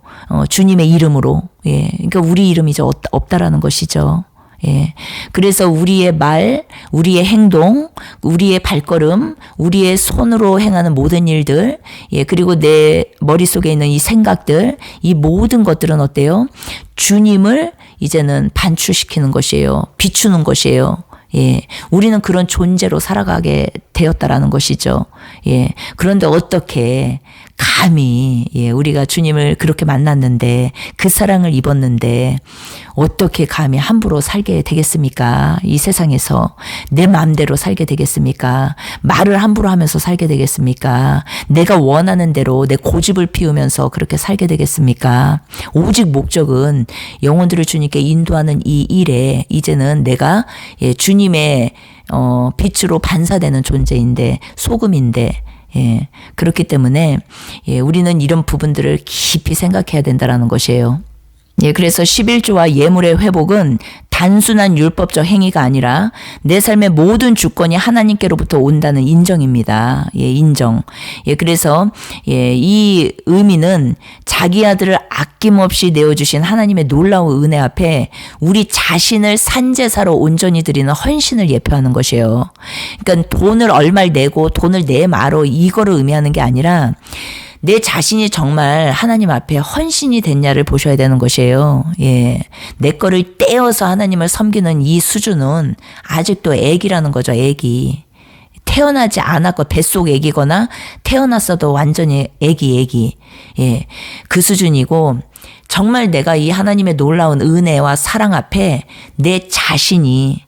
주님의 이름으로, 그러니까 우리 이름이 이제 없다라는 것이죠. 그래서 우리의 말, 우리의 행동, 우리의 발걸음, 우리의 손으로 행하는 모든 일들, 그리고 내 머릿속에 있는 이 생각들, 이 모든 것들은 어때요? 주님을 이제는 반출시키는 것이에요. 비추는 것이에요. 우리는 그런 존재로 살아가게 되었다라는 것이죠. 그런데 어떻게 감히 우리가 주님을 그렇게 만났는데 그 사랑을 입었는데 어떻게 감히 함부로 살게 되겠습니까? 이 세상에서 내 마음대로 살게 되겠습니까? 말을 함부로 하면서 살게 되겠습니까? 내가 원하는 대로 내 고집을 피우면서 그렇게 살게 되겠습니까? 오직 목적은 영혼들을 주님께 인도하는 이 일에 이제는 내가 주님의 빛으로 반사되는 존재인데, 소금인데, 그렇기 때문에 우리는 이런 부분들을 깊이 생각해야 된다라는 것이에요. 그래서 11조와 예물의 회복은 단순한 율법적 행위가 아니라 내 삶의 모든 주권이 하나님께로부터 온다는 인정입니다. 인정. 그래서 이 의미는 자기 아들을 아낌없이 내어주신 하나님의 놀라운 은혜 앞에 우리 자신을 산제사로 온전히 드리는 헌신을 예표하는 것이에요. 그러니까 돈을 얼마를 내고 돈을 내 말어 이거를 의미하는 게 아니라 내 자신이 정말 하나님 앞에 헌신이 됐냐를 보셔야 되는 것이에요. 내 거를 떼어서 하나님을 섬기는 이 수준은 아직도 애기라는 거죠. 애기. 태어나지 않았고 뱃속 애기거나 태어났어도 완전히 애기. 그 수준이고, 정말 내가 이 하나님의 놀라운 은혜와 사랑 앞에 내 자신이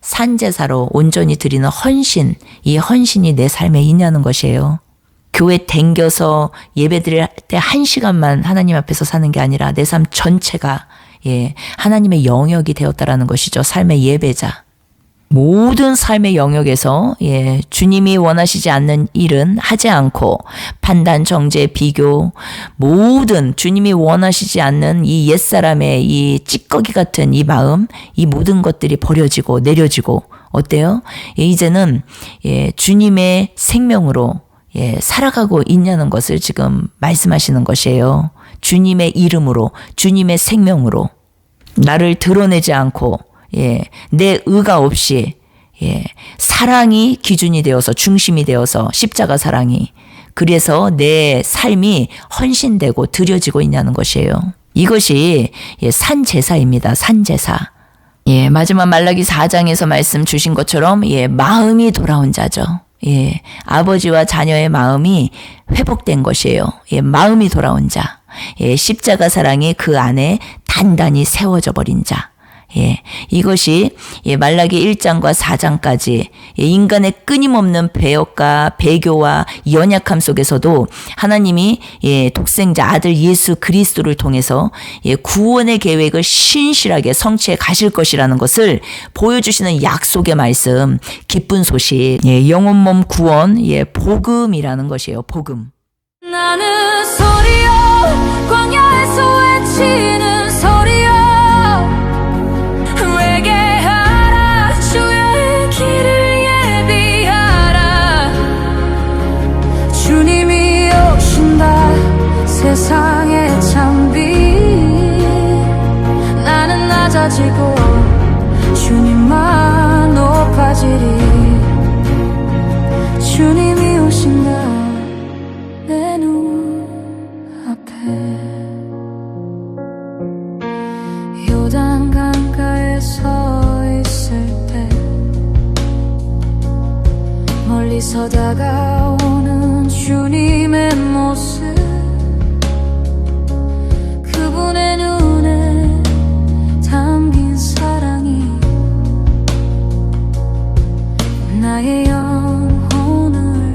산제사로 온전히 드리는 헌신, 이 헌신이 내 삶에 있냐는 것이에요. 교회 댕겨서 예배 드릴 때 1시간만 하나님 앞에서 사는 게 아니라 내 삶 전체가 하나님의 영역이 되었다라는 것이죠. 삶의 예배자. 모든 삶의 영역에서 주님이 원하시지 않는 일은 하지 않고, 판단, 정죄, 비교, 모든 주님이 원하시지 않는 이 옛사람의 이 찌꺼기 같은 이 마음, 이 모든 것들이 버려지고 내려지고, 어때요? 이제는 주님의 생명으로 살아가고 있냐는 것을 지금 말씀하시는 것이에요. 주님의 이름으로, 주님의 생명으로 나를 드러내지 않고 내 의가 없이 사랑이 기준이 되어서, 중심이 되어서, 십자가 사랑이, 그래서 내 삶이 헌신되고 드려지고 있냐는 것이에요. 이것이 산제사입니다. 산제사. 마지막 말라기 4장에서 말씀 주신 것처럼 마음이 돌아온 자죠. 아버지와 자녀의 마음이 회복된 것이에요. 마음이 돌아온 자. 십자가 사랑이 그 안에 단단히 세워져 버린 자. 이것이 말라기 1장과 4장까지 인간의 끊임없는 배역과 배교와 연약함 속에서도 하나님이 독생자 아들 예수 그리스도를 통해서 구원의 계획을 신실하게 성취해 가실 것이라는 것을 보여주시는 약속의 말씀, 기쁜 소식, 영혼 몸 구원, 복음이라는 것이에요. 복음. 나는 소리여, 광야에서 외치는 소리여, 회개하라, 주의 길을 예비하라. 주님이 오신다, 세상의 찬비. 나는 낮아지고 주님만 높아지리. 주님이 오신다, 내 눈앞에. 요단 멀리서 다가오는 주님의 모습, 그분의 눈에 담긴 사랑이 나의 영혼을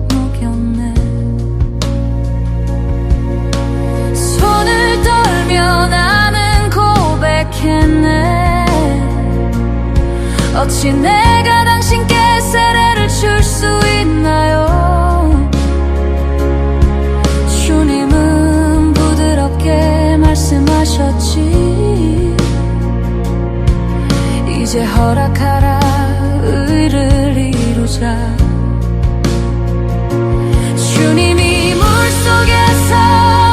녹였네. 손을 떨며 나는 고백했네. 어찌 내가 당신께 세례를 줄 수 있나요? 주님은 부드럽게 말씀하셨지. 이제 허락하라 의를 이루자. 주님이 물속에서